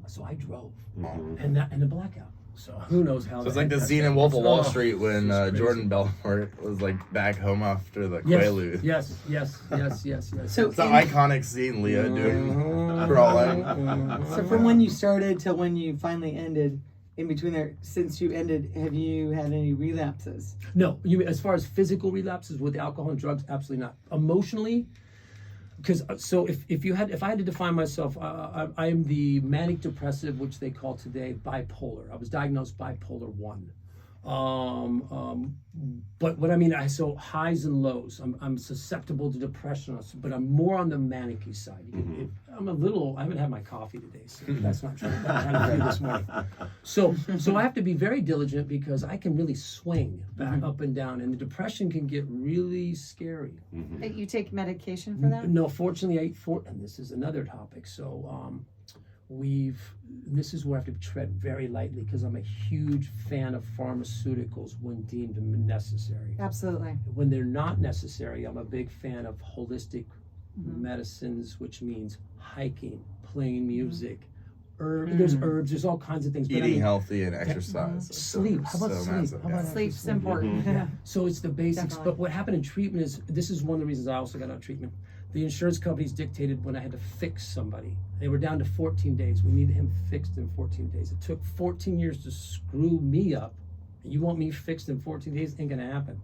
So I drove. Mhm. And the blackout. So who knows how So it's that- like the that- scene in Wolf of Wall Oh, Street when it's crazy. Jordan Belfort was like back home after the Yes, Quaalude. yes. So It's an in- iconic scene, Leah doing Mhm. brawling. So from when you started till when you finally ended, in between there, since you ended, have you had any relapses? No, you mean as far as physical relapses with alcohol and drugs, absolutely not. Emotionally, because so if I had to define myself, I am the manic depressive, which they call today bipolar. I was diagnosed bipolar 1. But what I mean, so highs and lows. I'm susceptible to depression, but I'm more on the manic-y side. I haven't had my coffee today, so that's not true. I had a few this morning. So I have to be very diligent because I can really swing back up and down, and the depression can get really scary. You take medication for that? No, fortunately, I ate and this is another topic. So this is where I have to tread very lightly because I'm a huge fan of pharmaceuticals when deemed necessary. Absolutely. When they're not necessary, I'm a big fan of holistic medicines, which means hiking, playing music, there's herbs, there's all kinds of things. But Eating healthy and exercise. It's Sleep. How about so sleep? massive, How about yeah. Sleep's important. So it's the basics. Definitely. But what happened in treatment is, this is one of the reasons I also got out of treatment. The insurance companies dictated when I had to fix somebody. They were down to 14 days. We needed him fixed in 14 days. It took 14 years to screw me up. And you want me fixed in 14 days? Ain't gonna happen.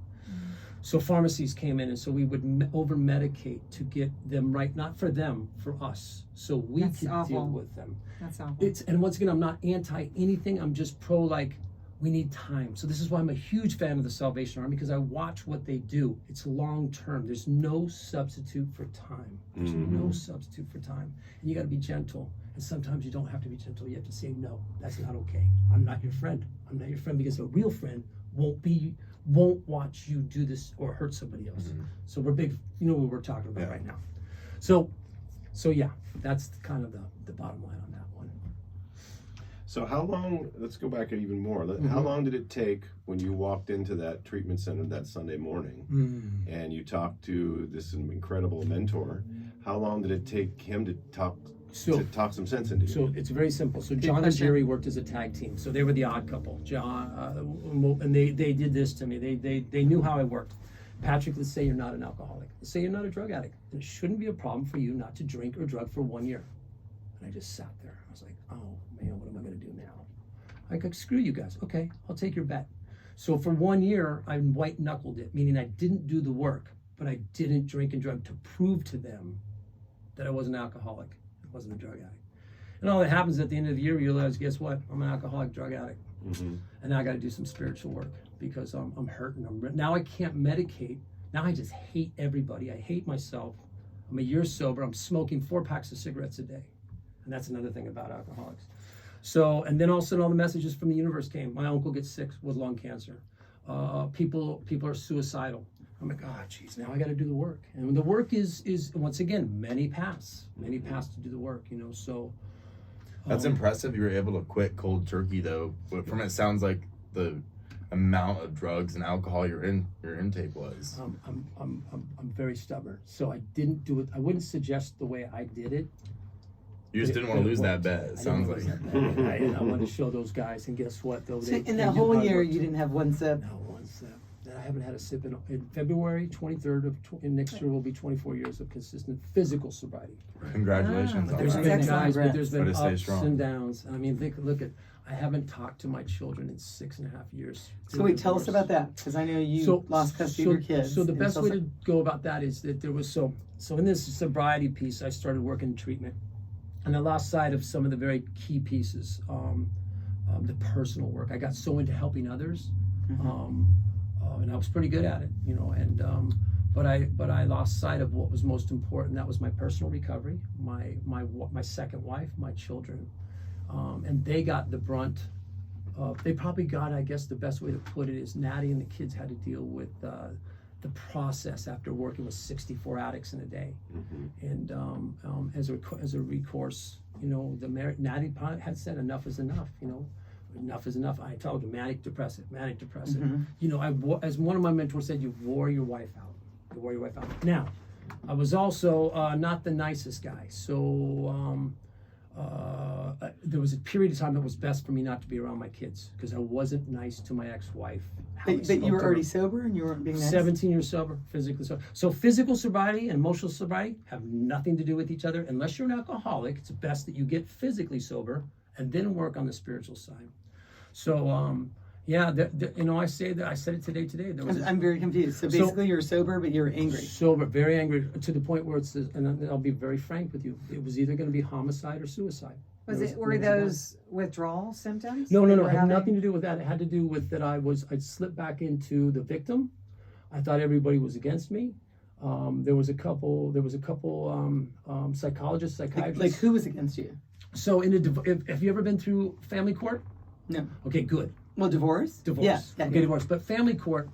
So pharmacies came in, and so we would over medicate to get them right, not for them, for us, so we That's could awful. deal with them. That's awful. And once again, I'm not anti anything. I'm just pro, like, we need time. So this is why I'm a huge fan of the Salvation Army, because I watch what they do. It's long term. There's no substitute for time. There's no substitute for time. And you got to be gentle. And sometimes you don't have to be gentle. You have to say, no, that's not okay. I'm not your friend. I'm not your friend, because a real friend won't watch you do this or hurt somebody else. So we're big, you know what we're talking about right now. So yeah, that's kind of the bottom line on that one. So how long, let's go back even more. How long did it take when you walked into that treatment center that Sunday morning and you talked to this incredible mentor? How long did it take him to talk some sense into you? So it's very simple. So John and question. Jerry worked as a tag team. So they were the odd couple. John, and they did this to me. They knew how I worked. Patrick, let's say you're not an alcoholic. Let's say you're not a drug addict. And it shouldn't be a problem for you not to drink or drug for 1 year. And I just sat there. I was like, oh man, what am I going to do now? Like, screw you guys. Okay, I'll take your bet. So for 1 year, I white knuckled it, meaning I didn't do the work, but I didn't drink and drug to prove to them that I was an alcoholic. I wasn't a drug addict. And all that happens at the end of the year, you realize, guess what? I'm an alcoholic drug addict. And now I got to do some spiritual work because I'm hurting. Now I can't medicate. Now I just hate everybody. I hate myself. I'm a year sober. I'm smoking 4 packs of cigarettes a day. And that's another thing about alcoholics. So, and then all of a sudden all the messages from the universe came. My uncle gets sick with lung cancer. People are suicidal. I'm like, oh, geez, now I got to do the work. And the work is once again, many paths to do the work, you know, so. That's impressive. You were able to quit cold turkey, though. But from it sounds like the amount of drugs and alcohol your intake was. I'm very stubborn, so I didn't do it. I wouldn't suggest the way I did it. You just didn't want to lose that bet. It sounds like. And I wanted to show those guys, and guess what? Though So in that whole year, you didn't have one sip. No, one sip. I haven't had a sip in February 23rd and next year will be 24 years of consistent physical sobriety. Congratulations on There's that. been excellent. guys, but there's been Way to stay ups strong. and downs. I mean, look at. I haven't talked to my children in 6.5 years. So wait, tell us about that, because I know you lost custody of your kids. So the and best tell way us- to go about that is that there was so in this sobriety piece, I started working in treatment, and I lost sight of some of the very key pieces, the personal work. I got so into helping others, and I was pretty good at it, you know. And but I lost sight of what was most important. That was my personal recovery, my second wife, my children, and they got the brunt. They probably got, I guess the best way to put it is Natty and the kids had to deal with the process after working with 64 addicts in a day. And as a recourse, you know, Natty had said enough is enough, you know. Enough is enough. I told you, manic depressive. You know, as one of my mentors said, you wore your wife out. You wore your wife out. Now, I was also not the nicest guy. So there was a period of time that was best for me not to be around my kids because I wasn't nice to my ex-wife. But you were already sober and you weren't being nice? 17 years sober, physically sober. So physical sobriety and emotional sobriety have nothing to do with each other. Unless you're an alcoholic, it's best that you get physically sober and then work on the spiritual side. So, yeah, you know, I said it today. There was I'm very confused. So basically you're sober, but you're angry. sober, very angry, to the point where it's, and I'll be very frank with you, it was either going to be homicide or suicide. Were those withdrawal symptoms? No, that it you were had having? nothing to do with that. It had to do with that I'd slipped back into the victim. I thought everybody was against me. There was a couple psychologists, psychiatrists. Like who was against you? So have you ever been through family court? No. Okay, good. Well, divorce? Divorce. Yeah. Okay, divorce. But family court,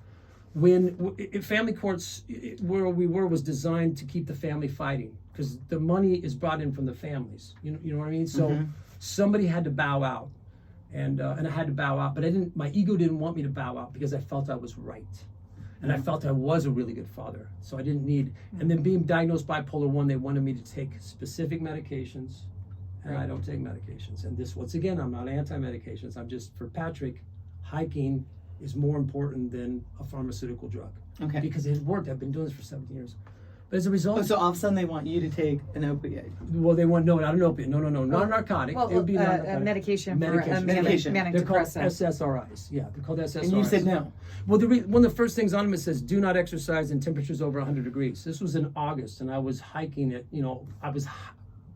family courts, where we were was designed to keep the family fighting because the money is brought in from the families. You know what I mean? So somebody had to bow out, and I had to bow out. But I didn't. My ego didn't want me to bow out because I felt I was right, and I felt I was a really good father. So I didn't need. And then being diagnosed bipolar 1, they wanted me to take specific medications. And I don't take medications. And this, once again, I'm not anti-medications. I'm just, for Patrick, hiking is more important than a pharmaceutical drug. Okay. Because it worked. I've been doing this for 17 years. As a result, Oh, so all of a sudden they want you to take an opiate. well, they want not an opiate. No, not a narcotic. Well, it would be a non-narcotic. medication for a Medication. Medication. manic They're called depressant. SSRIs. Yeah, they're called SSRIs. And you said no. Well, one of the first things on them, it says, do not exercise in temperatures over 100 degrees. This was in August, and I was hiking it. You know,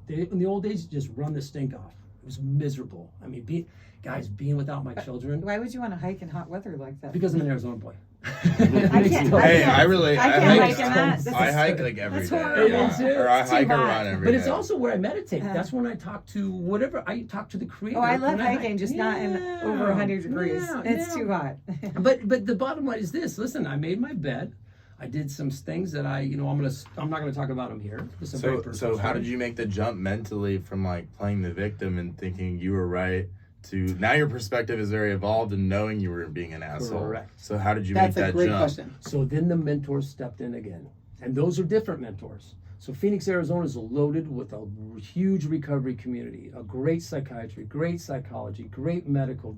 in the old days, just run the stink off. It was miserable. I mean, being without my children, Why would you want to hike in hot weather like that? because I'm an Arizona boy. I can't- Hey, I really, I can't hike, hike in that. This I is- hike like every that's day. horrible. Yeah. It's Or I too hike or hot. run every day. But it's also where I meditate. Uh-huh. That's when I talk to whatever. I talk to the creator. Oh, I love when hiking, hike. just not in over 100 degrees. Yeah, It's yeah. too hot. But the bottom line is this. Listen, I made my bed. I did some things that I'm not gonna talk about them here. It's a very So personal how story. did you make the jump mentally from like playing the victim and thinking you were right to now your perspective is very evolved and knowing you were being an asshole? Correct. So how did you That's make a that great jump? question. So then the mentors stepped in again. And those are different mentors. So Phoenix, Arizona is loaded with a huge recovery community, a great psychiatry, great psychology, great medical.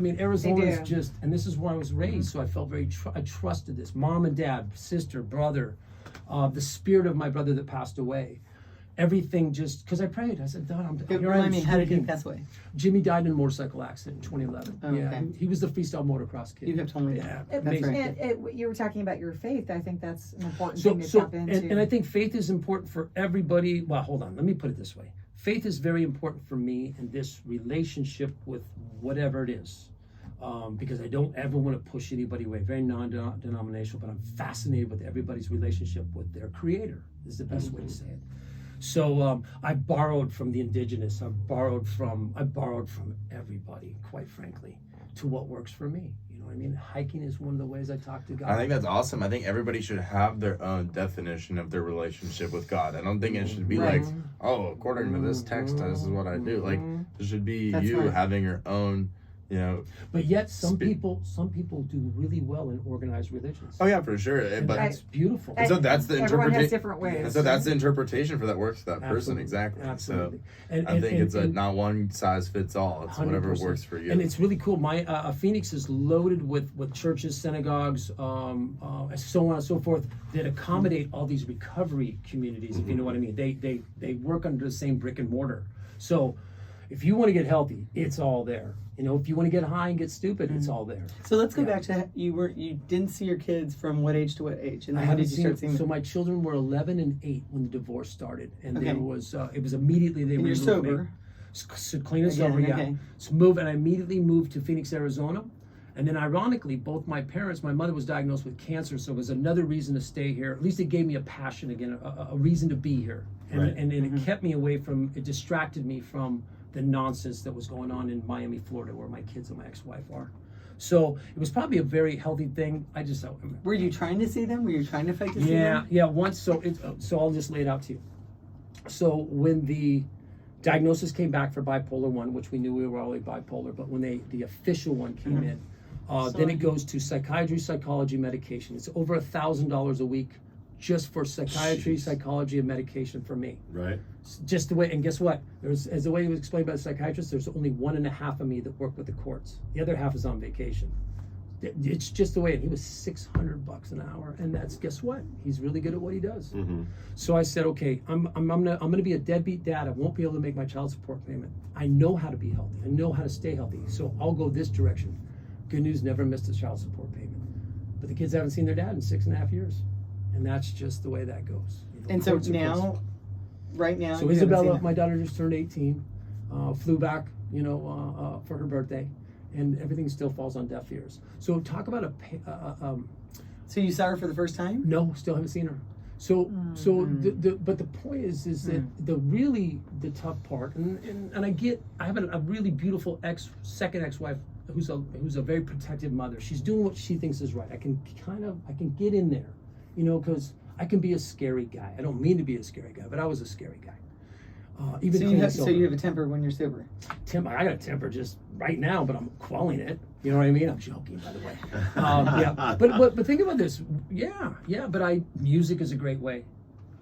Arizona is do. just, and this is where I was raised, so I felt I trusted this. Mom and dad, sister, brother, the spirit of my brother that passed away. Everything just, because I prayed. I said, God, here I am Remind me, how did he speaking. pass away? Jimmy died in a motorcycle accident in 2011. Oh, Yeah, okay. he was the freestyle motocross kid. You have told me that. Yeah, That's amazing. right. And you were talking about your faith. I think that's an important So, thing to tap into. and I think faith is important for everybody. Well, hold on. Let me put it this way. Faith is very important for me in this relationship with whatever it is. Because I don't ever want to push anybody away. Very non-denominational, but I'm fascinated with everybody's relationship with their creator is the best way to say it. So I borrowed from the indigenous. I borrowed from everybody, quite frankly, to what works for me. You know what I mean? Hiking is one of the ways I talk to God. I think that's awesome. I think everybody should have their own definition of their relationship with God. I don't think it should be Right. like, oh, according to this text, this is what I do. Like, there should be That's you right. having your own, you know. But yet, some Spe- people do really well in organized religions. Oh yeah, for sure. And But that's beautiful. so that's the Everyone has interpretation. different ways. And so that's the interpretation for that works for that person. Absolutely. Exactly. Absolutely. So I think it's not one size fits all. It's whatever 100%. works for you. And it's really cool. My Phoenix is loaded with churches, synagogues, so on and so forth that accommodate all these recovery communities. If you know what I mean, they work under the same brick and mortar. So if you want to get healthy, it's all there. You know, if you want to get high and get stupid, it's all there. So let's go Yeah. back to you didn't see your kids from what age to what age? And I then when haven't did you seen start it. seeing So them? my children were 11 and 8 when the divorce started, and Okay. there was it was immediately they And were you're able to make- sober. So clean and Again, sober, yeah. okay. So I immediately moved to Phoenix, Arizona. And then ironically, both my parents, my mother was diagnosed with cancer, so it was another reason to stay here. At least it gave me a passion again, a reason to be here. And, Right. and it kept me away from, it distracted me from the nonsense that was going on in Miami, Florida, where my kids and my ex-wife are. So it was probably a very healthy thing. Were you trying to see them? Were you trying to fight to see Yeah, them? yeah. Once, so I'll just lay it out to you. So when the diagnosis came back for bipolar 1, which we knew we were already bipolar, but when the official one came in, then it goes to psychiatry, psychology, medication. It's over $1,000 a week just for psychiatry, Jeez. psychology, and medication for me. Right? Just the way, and guess what? As the way it was explained by the psychiatrist, there's only 1.5 of me that work with the courts. The other half is on vacation. It's just the way. And he was $600 an hour, and that's, guess what? He's really good at what he does. Mm-hmm. So I said, okay, I'm gonna be a deadbeat dad. I won't be able to make my child support payment. I know how to be healthy. I know how to stay healthy. So I'll go this direction. Good news, never missed a child support payment. But the kids haven't seen their dad in 6.5 years, and that's just the way that goes. You know, And so courts are courts. now, right now, So you haven't seen Isabella, them. my daughter, just turned 18, flew back, for her birthday, and everything still falls on deaf ears. So talk about So you saw her for the first time? no, still haven't seen her. So but the point is that the tough part, and I have a really beautiful second ex-wife who's a very protective mother. She's doing what she thinks is right. I can get in there, because I can be a scary guy. I don't mean to be a scary guy, but I was a scary guy. Even So clean you sober. have a temper when you're sober. I got a temper just right now, but I'm quelling it. You know what I mean? I'm joking, by the way. Yeah, but think about this. Yeah. But music is a great way.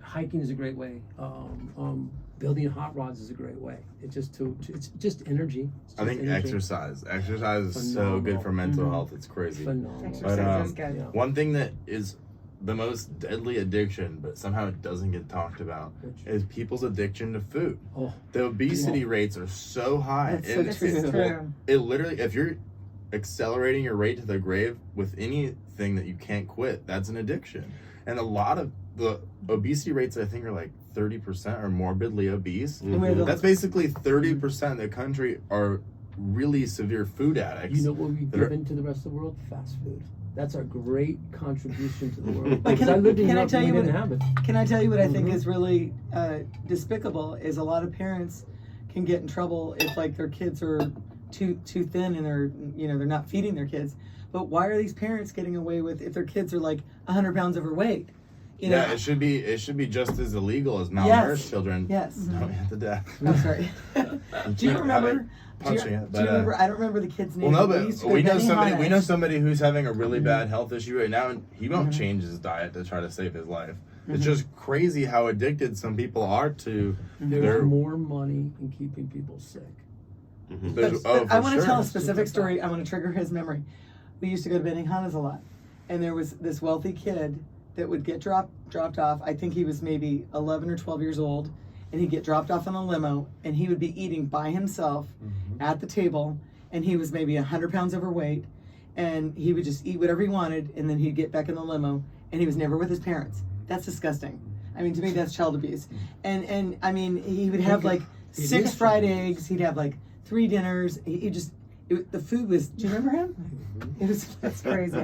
Hiking is a great way. Building hot rods is a great way. It's just energy. It's I think just energy. exercise is so good for mental health. It's crazy. Phenomenal. Exercise But is good. Yeah. one thing that is the most deadly addiction, but somehow it doesn't get talked about, is people's addiction to food. Oh. The obesity rates are so high. That's so This true. is true. It literally, if you're accelerating your rate to the grave with anything that you can't quit, that's an addiction. And a lot of the obesity rates, I think, are like 30% are morbidly obese. And we're the- That's basically 30% of the country are really severe food addicts. You know what we've that are- given to the rest of the world? Fast food. That's our great contribution to the world. But Because I lived in can I Europe tell and we you didn't what- have it. Can I tell you what I think is really despicable is a lot of parents can get in trouble if like their kids are too thin and they're not feeding their kids. But why are these parents getting away with if their kids are like 100 pounds overweight? You know? Yeah, it should be just as illegal as malnourished Yes. children. Yes. Don't have to death. I'm sorry. Do you remember? Punching it, Do but, you remember? I don't remember the kid's name. Well, no, We but used to go we to know somebody. We know Benihana's. somebody who's having a really bad health issue right now, and he won't change his diet to try to save his life. It's just crazy how addicted some people are to There's their. more money in keeping people sick. there's- But I for want to sure. tell a specific story. I want to trigger his memory. We used to go to Benihana's a lot, and there was this wealthy kid that would get dropped off. I think he was maybe 11 or 12 years old, and he'd get dropped off in a limo, and he would be eating by himself at the table, and he was maybe 100 pounds overweight, and he would just eat whatever he wanted, and then he'd get back in the limo, and he was never with his parents. That's disgusting. I mean, to me, that's child abuse. And I mean, he would have like It 6 is fried child eggs. He'd have like 3 dinners. The food was. Do you remember him? It was. That's crazy.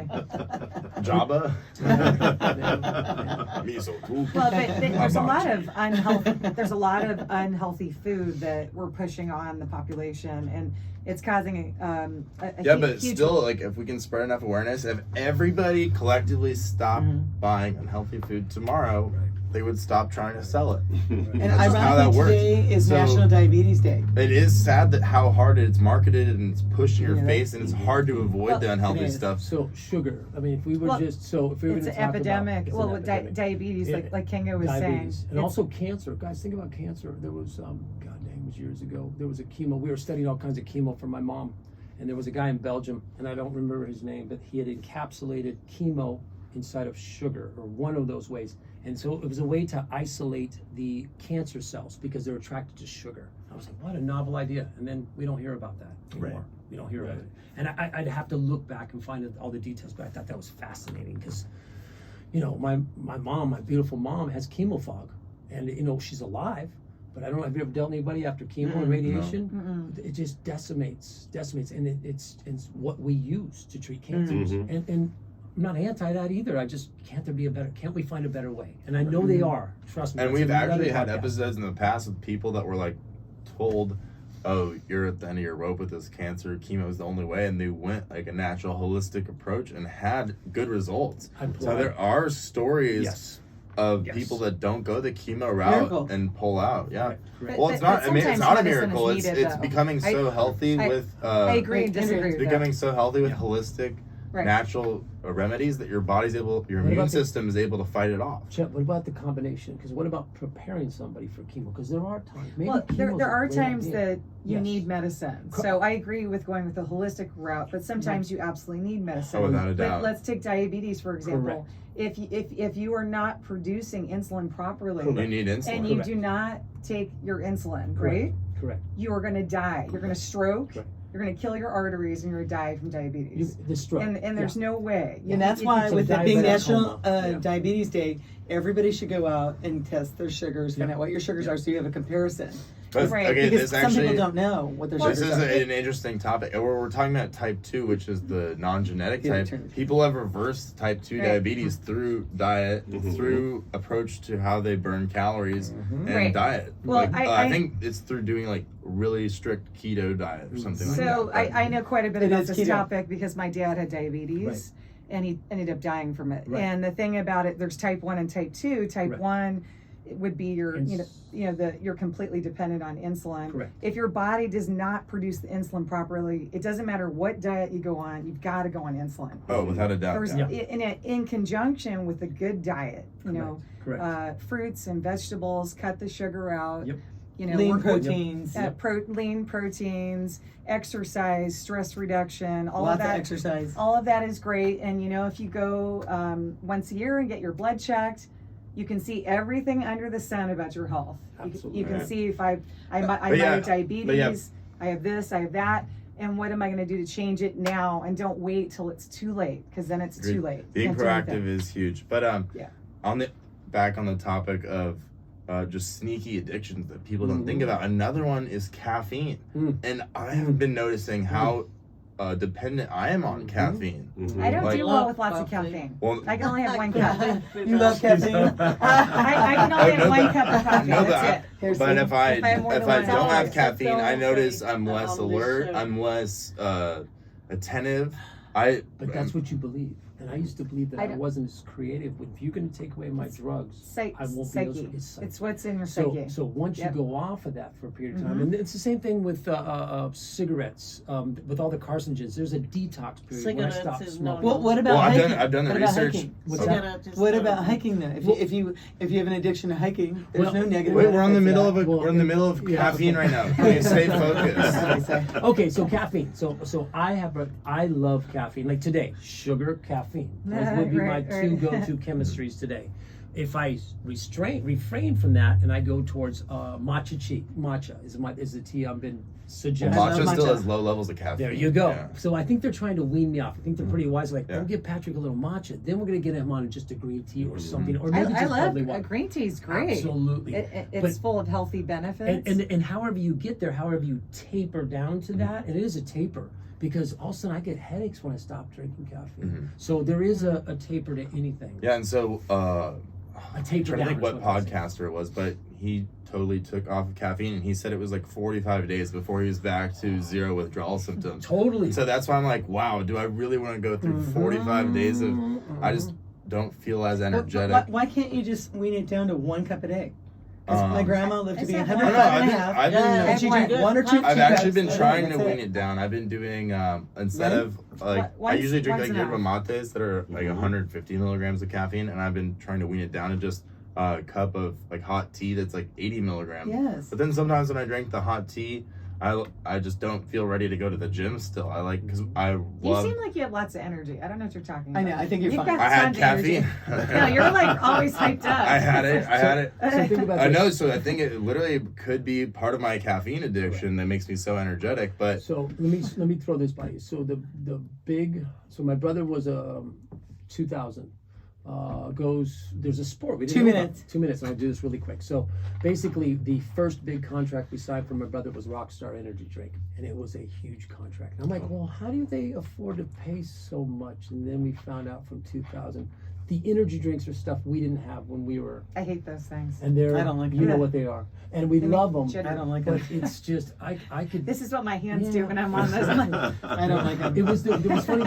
Jabba. Yeah. Miso too. Well, but there's a lot of unhealthy. There's a lot of unhealthy food that we're pushing on the population, and it's causing a Yeah, but huge. still, like, if we can spread enough awareness, if everybody collectively stopped buying unhealthy food tomorrow, they would stop trying to sell it. And That's just how that ironically, works. today is So- National Diabetes Day. It is sad that how hard it's marketed and it's pushed in your Yeah, face, and it's hard to avoid Well, the unhealthy it is. stuff. So sugar. I mean, if we were Well, if we were it's going an to talk epidemic. about, Well, with epidemic. diabetes, Yeah. like Kinga was Diabetes. saying, And it's- also cancer. Guys, think about cancer. There was, God dang, it was years ago. There was a chemo. We were studying all kinds of chemo for my mom. And there was a guy in Belgium, and I don't remember his name, but he had encapsulated chemo inside of sugar, or one of those ways. And so it was a way to isolate the cancer cells because they're attracted to sugar. I was like, what a novel idea. And then we don't hear about that anymore. Right. We don't hear about it. And I'd have to look back and find all the details, but I thought that was fascinating because, you know, my mom, my beautiful mom, has chemo fog. And, you know, she's alive, but I don't know, have you ever dealt with anybody after chemo and radiation? It just decimates. And it's what we use to treat cancers. And I'm not anti that either. I just, can't we find a better way? And I know they are. Trust me. And That's we've another actually had podcast. episodes in the past with people that were like told, oh, you're at the end of your rope with this cancer, chemo is the only way, and they went like a natural holistic approach and had good results. So there are stories Yes. of Yes. people that don't go the chemo route Miracle. and pull out. Yeah. Correct. Well, it's But not. I mean, it's sometimes not a medicine is miracle. It's needed, it's though. becoming so healthy I- with. I agree and Henry, disagree It's with becoming that. so healthy with holistic, Right. natural remedies that your body's able, your What immune about the- system is able to fight it off. Chet, what about the combination? Because what about preparing somebody for chemo? Because there are times. Maybe Well, there chemo's a are great times idea. that you Yes. need medicine. So I agree with going with the holistic route, but sometimes you absolutely need medicine. Oh, without a But doubt. let's take diabetes for example. Correct. If you are not producing insulin properly You need insulin. and you Correct. do not take your insulin, Correct. right? Correct. You are going to die. You're going to stroke. Correct. You're going to kill your arteries, and you're going to die from diabetes. The stroke. And there's no way. And that's why, it's a with it being diabetic National coma. Yeah. Diabetes Day, everybody should go out and test their sugars, find out what your sugars are, so you have a comparison. But, Right. okay, Because this some actually, people don't know what their this sugars is are. an interesting topic. We're talking about type 2, which is the non-genetic Yeah, type. turn- People have reversed type 2 Right. diabetes through diet, through approach to how they burn calories and Right. diet. Well, Like, I think it's through doing like really strict keto diet or something like So that. I know quite a bit It about is this keto. topic because my dad had diabetes and he ended up dying from it. Right. And the thing about it, there's type 1 and type 2. Type Right. 1 would be your, Ins- you're completely dependent on insulin. Correct. If your body does not produce the insulin properly, it doesn't matter what diet you go on, you've got to go on insulin. Oh, without a doubt. There's, yeah. in conjunction with a good diet, Correct. fruits and vegetables, cut the sugar out. Yep. you know, Lean we're- proteins. lean proteins, exercise, stress reduction, all Lots of that. exercise. All of that is great. And you know, if you go once a year and get your blood checked, you can see everything under the sun about your health. You can Right. see if I might yeah, have diabetes, I have this, I have that. And what am I going to do to change it now? And don't wait till it's too late, because then it's too late. Being Can't do anything. proactive is huge. But Yeah. on the topic of just sneaky addictions that people don't think about, another one is caffeine. And I have been noticing how dependent I am on caffeine. I don't Like- do well with lots of Coffee. caffeine. Well, I can only have one cup. You love caffeine? I can only have one cup of coffee. No, That's but it. Here's But the- if I If I have more than one, don't have it's caffeine, I all notice very I'm less on this alert. show. I'm less attentive. But that's what you believe. And I used to believe that I I don't- wasn't as creative. If you're going to take away my drugs, I won't be able Psyche. to. It's psyche. It's what's in your So, psyche. so once Yep. you go off of that for a period of time, Mhm. and it's the same thing with cigarettes, with all the carcinogens. There's a detox period when I Cigarettes stopped is smoking. Well, what about Well, hiking? I've done the What about research. hiking? What's Okay. that? What about hiking though? If you have an addiction to hiking, there's Well, no negative. Wait, we're on the benefits middle to of that. we're in the middle of Yeah. caffeine right now. Can you stay focused? Okay, so caffeine. So I love caffeine. Like today, sugar, caffeine. Those would be my Right, two right. go-to chemistries today. If I refrain from that, and I go towards matcha is the tea I've been suggesting. love Matcha still matcha. has low levels of caffeine. There you go. Yeah. So I think they're trying to wean me off. I think they're pretty wise. Like, Yeah. don't give Patrick a little matcha. Then we're gonna get him on just a green tea or something, or I maybe just love barley water. green tea is great. Absolutely. It's full of healthy benefits. And however you get there, however you taper down to that, and it is a taper, because all of a sudden I get headaches when I stop drinking caffeine. So there is a taper to anything. Yeah, and so A I'm taper trying to down. think is what what I'm saying. podcaster it was, but he totally took off of caffeine, and he said it was like 45 days before he was back to zero withdrawal symptoms. Totally. So that's why I'm like, wow, do I really want to go through 45 days of? I just don't feel as energetic. Why can't you just wean it down to 1 cup a day? 'Cause my grandma lived to be I said 105 one. and a No, half. I've been- and she drank I've 1 or 2 I've cups actually been a day, trying to that's wean it down. I've been doing instead Right? of like I Once- usually drink once like enough. yerba mates that are like 150 milligrams of caffeine, and I've been trying to wean it down to just a cup of like hot tea that's like 80 milligrams. Yes. But then sometimes when I drink the hot tea, I just don't feel ready to go to the gym still. I like because I you love. seem like you have lots of energy. I don't know what you're talking about. I know, I think you're You've fine. got I had tons of energy. caffeine. No, you're like always hyped up. I had it. So think about I this. know, so I think it literally could be part of my caffeine addiction that makes me so energetic. But So let me throw this by you. So so my brother was 2000. There's a sport. We didn't 2 know about- minutes. 2 minutes, and I'll do this really quick. So basically, the first big contract we signed for my brother was Rockstar Energy Drink, and it was a huge contract. And I'm like, well, how do they afford to pay so much? And then we found out from 2000, the energy drinks are stuff we didn't have when we were, I hate those things. and they're, I don't like you them. know what they are, and we They make love them. jitter. I don't like But them. it's just, I could. This is what my hands Yeah. do when I'm on this. I'm like, I don't like them. It was there was funny.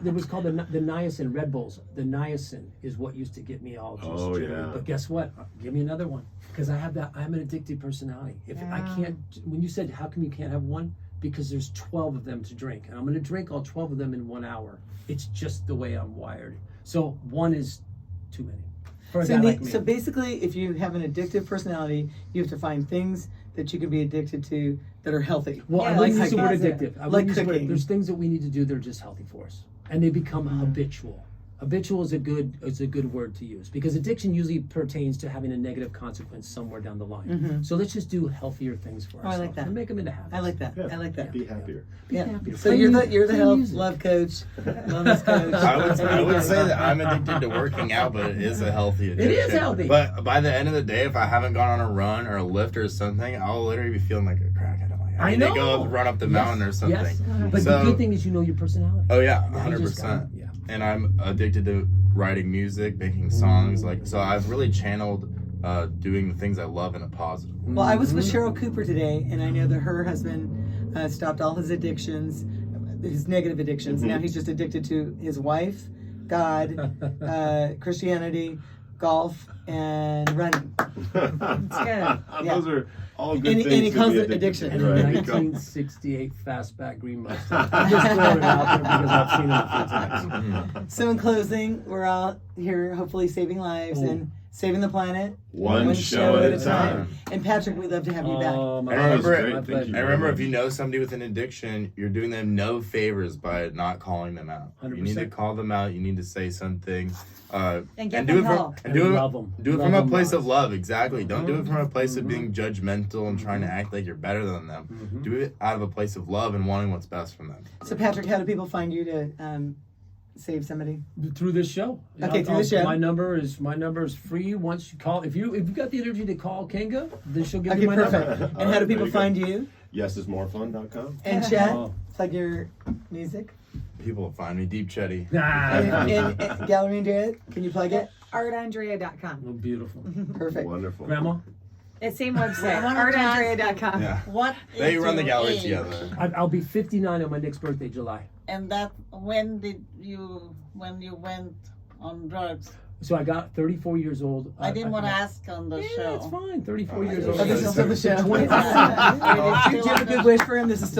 There was called the niacin Red Bulls. The niacin is what used to get me all just Oh, jittery. yeah. But guess what? Give me another one, because I have that. I'm an addicted personality. If I Yeah. can't, when you said how come you can't have one, because there's 12 of them to drink, and I'm going to drink all 12 of them in 1 hour. It's just the way I'm wired. So one is too many. For a So, guy like me. so basically, if you have an addictive personality, you have to find things that you can be addicted to that are healthy. Well, Yeah, I wouldn't like use the word hiking. addictive. I Like wouldn't use the word. cooking. There's things that we need to do that are just healthy for us, and they become habitual. Habitual is a good word to use, because addiction usually pertains to having a negative consequence somewhere down the line. So let's just do healthier things for Oh, I ourselves like that. and make them into habits. I like that. Yeah, I like that. Be happier. Yeah. happier. So Play you're music. the Play health music. love coach, wellness coach. I would say that I'm addicted to working out, but it is a healthy addiction. is healthy. But by the end of the day, if I haven't gone on a run or a lift or something, I'll literally be feeling like a crackhead. I'm like, I need to go run up the mountain or something. Yes. But So- the good thing is you know your personality. Oh yeah, Now you just 100%. gotta- yeah. And I'm addicted to writing music, making songs. Like, so I've really channeled doing the things I love in a positive way. Well, I was with Cheryl Cooper today, and I know that her husband stopped all his addictions, his negative addictions. Now he's just addicted to his wife, God, Christianity, golf, and running. good. Those are all good And he- things. and he to calls be it addicted addiction. to, And a right? 1968 fastback green Mustang. I'm just throwing it out there because I've seen it a few times. So in closing, we're all here hopefully saving lives, Oh. and Saving the planet. One show at a time. And Patrick, we'd love to have you back. My I That was remember, great. my Thank pleasure. you I remember very if you much. know somebody with an addiction, you're doing them no favors by not calling them out. You need to 100%. call them out. You need to say something, And get do them it from help. and do And it love 'em. do it Love from a 'em place of lots. love. Exactly. Don't do it from a place of being judgmental and trying to act like you're better than them. Do it out of a place of love and wanting what's best from them. So Patrick, how do people find you to save somebody? Through this show. Okay, through the show. My number is free. Once you call, if you've got the energy to call Kenga, then she'll give Okay, you my perfect. number. And how do people There you go. find you? Yesismorefun.com. And Chet, Oh. plug your music. People will find me Deep Chetty. And Gallery Andrea, can you plug it? artandrea.com. Oh, beautiful. Perfect. Wonderful. Grandma, It's same website, I wanna artandrea.com. Yeah. What They is run the your gallery age? together. I'll be 59 on my next birthday, July. And that when you went on drugs? So I got 34 years old. I didn't want to ask on the Yeah, show. it's fine. 34 years Oh, old. Oh, this is still the show. Twenty- Do you have a good wish for him? This is still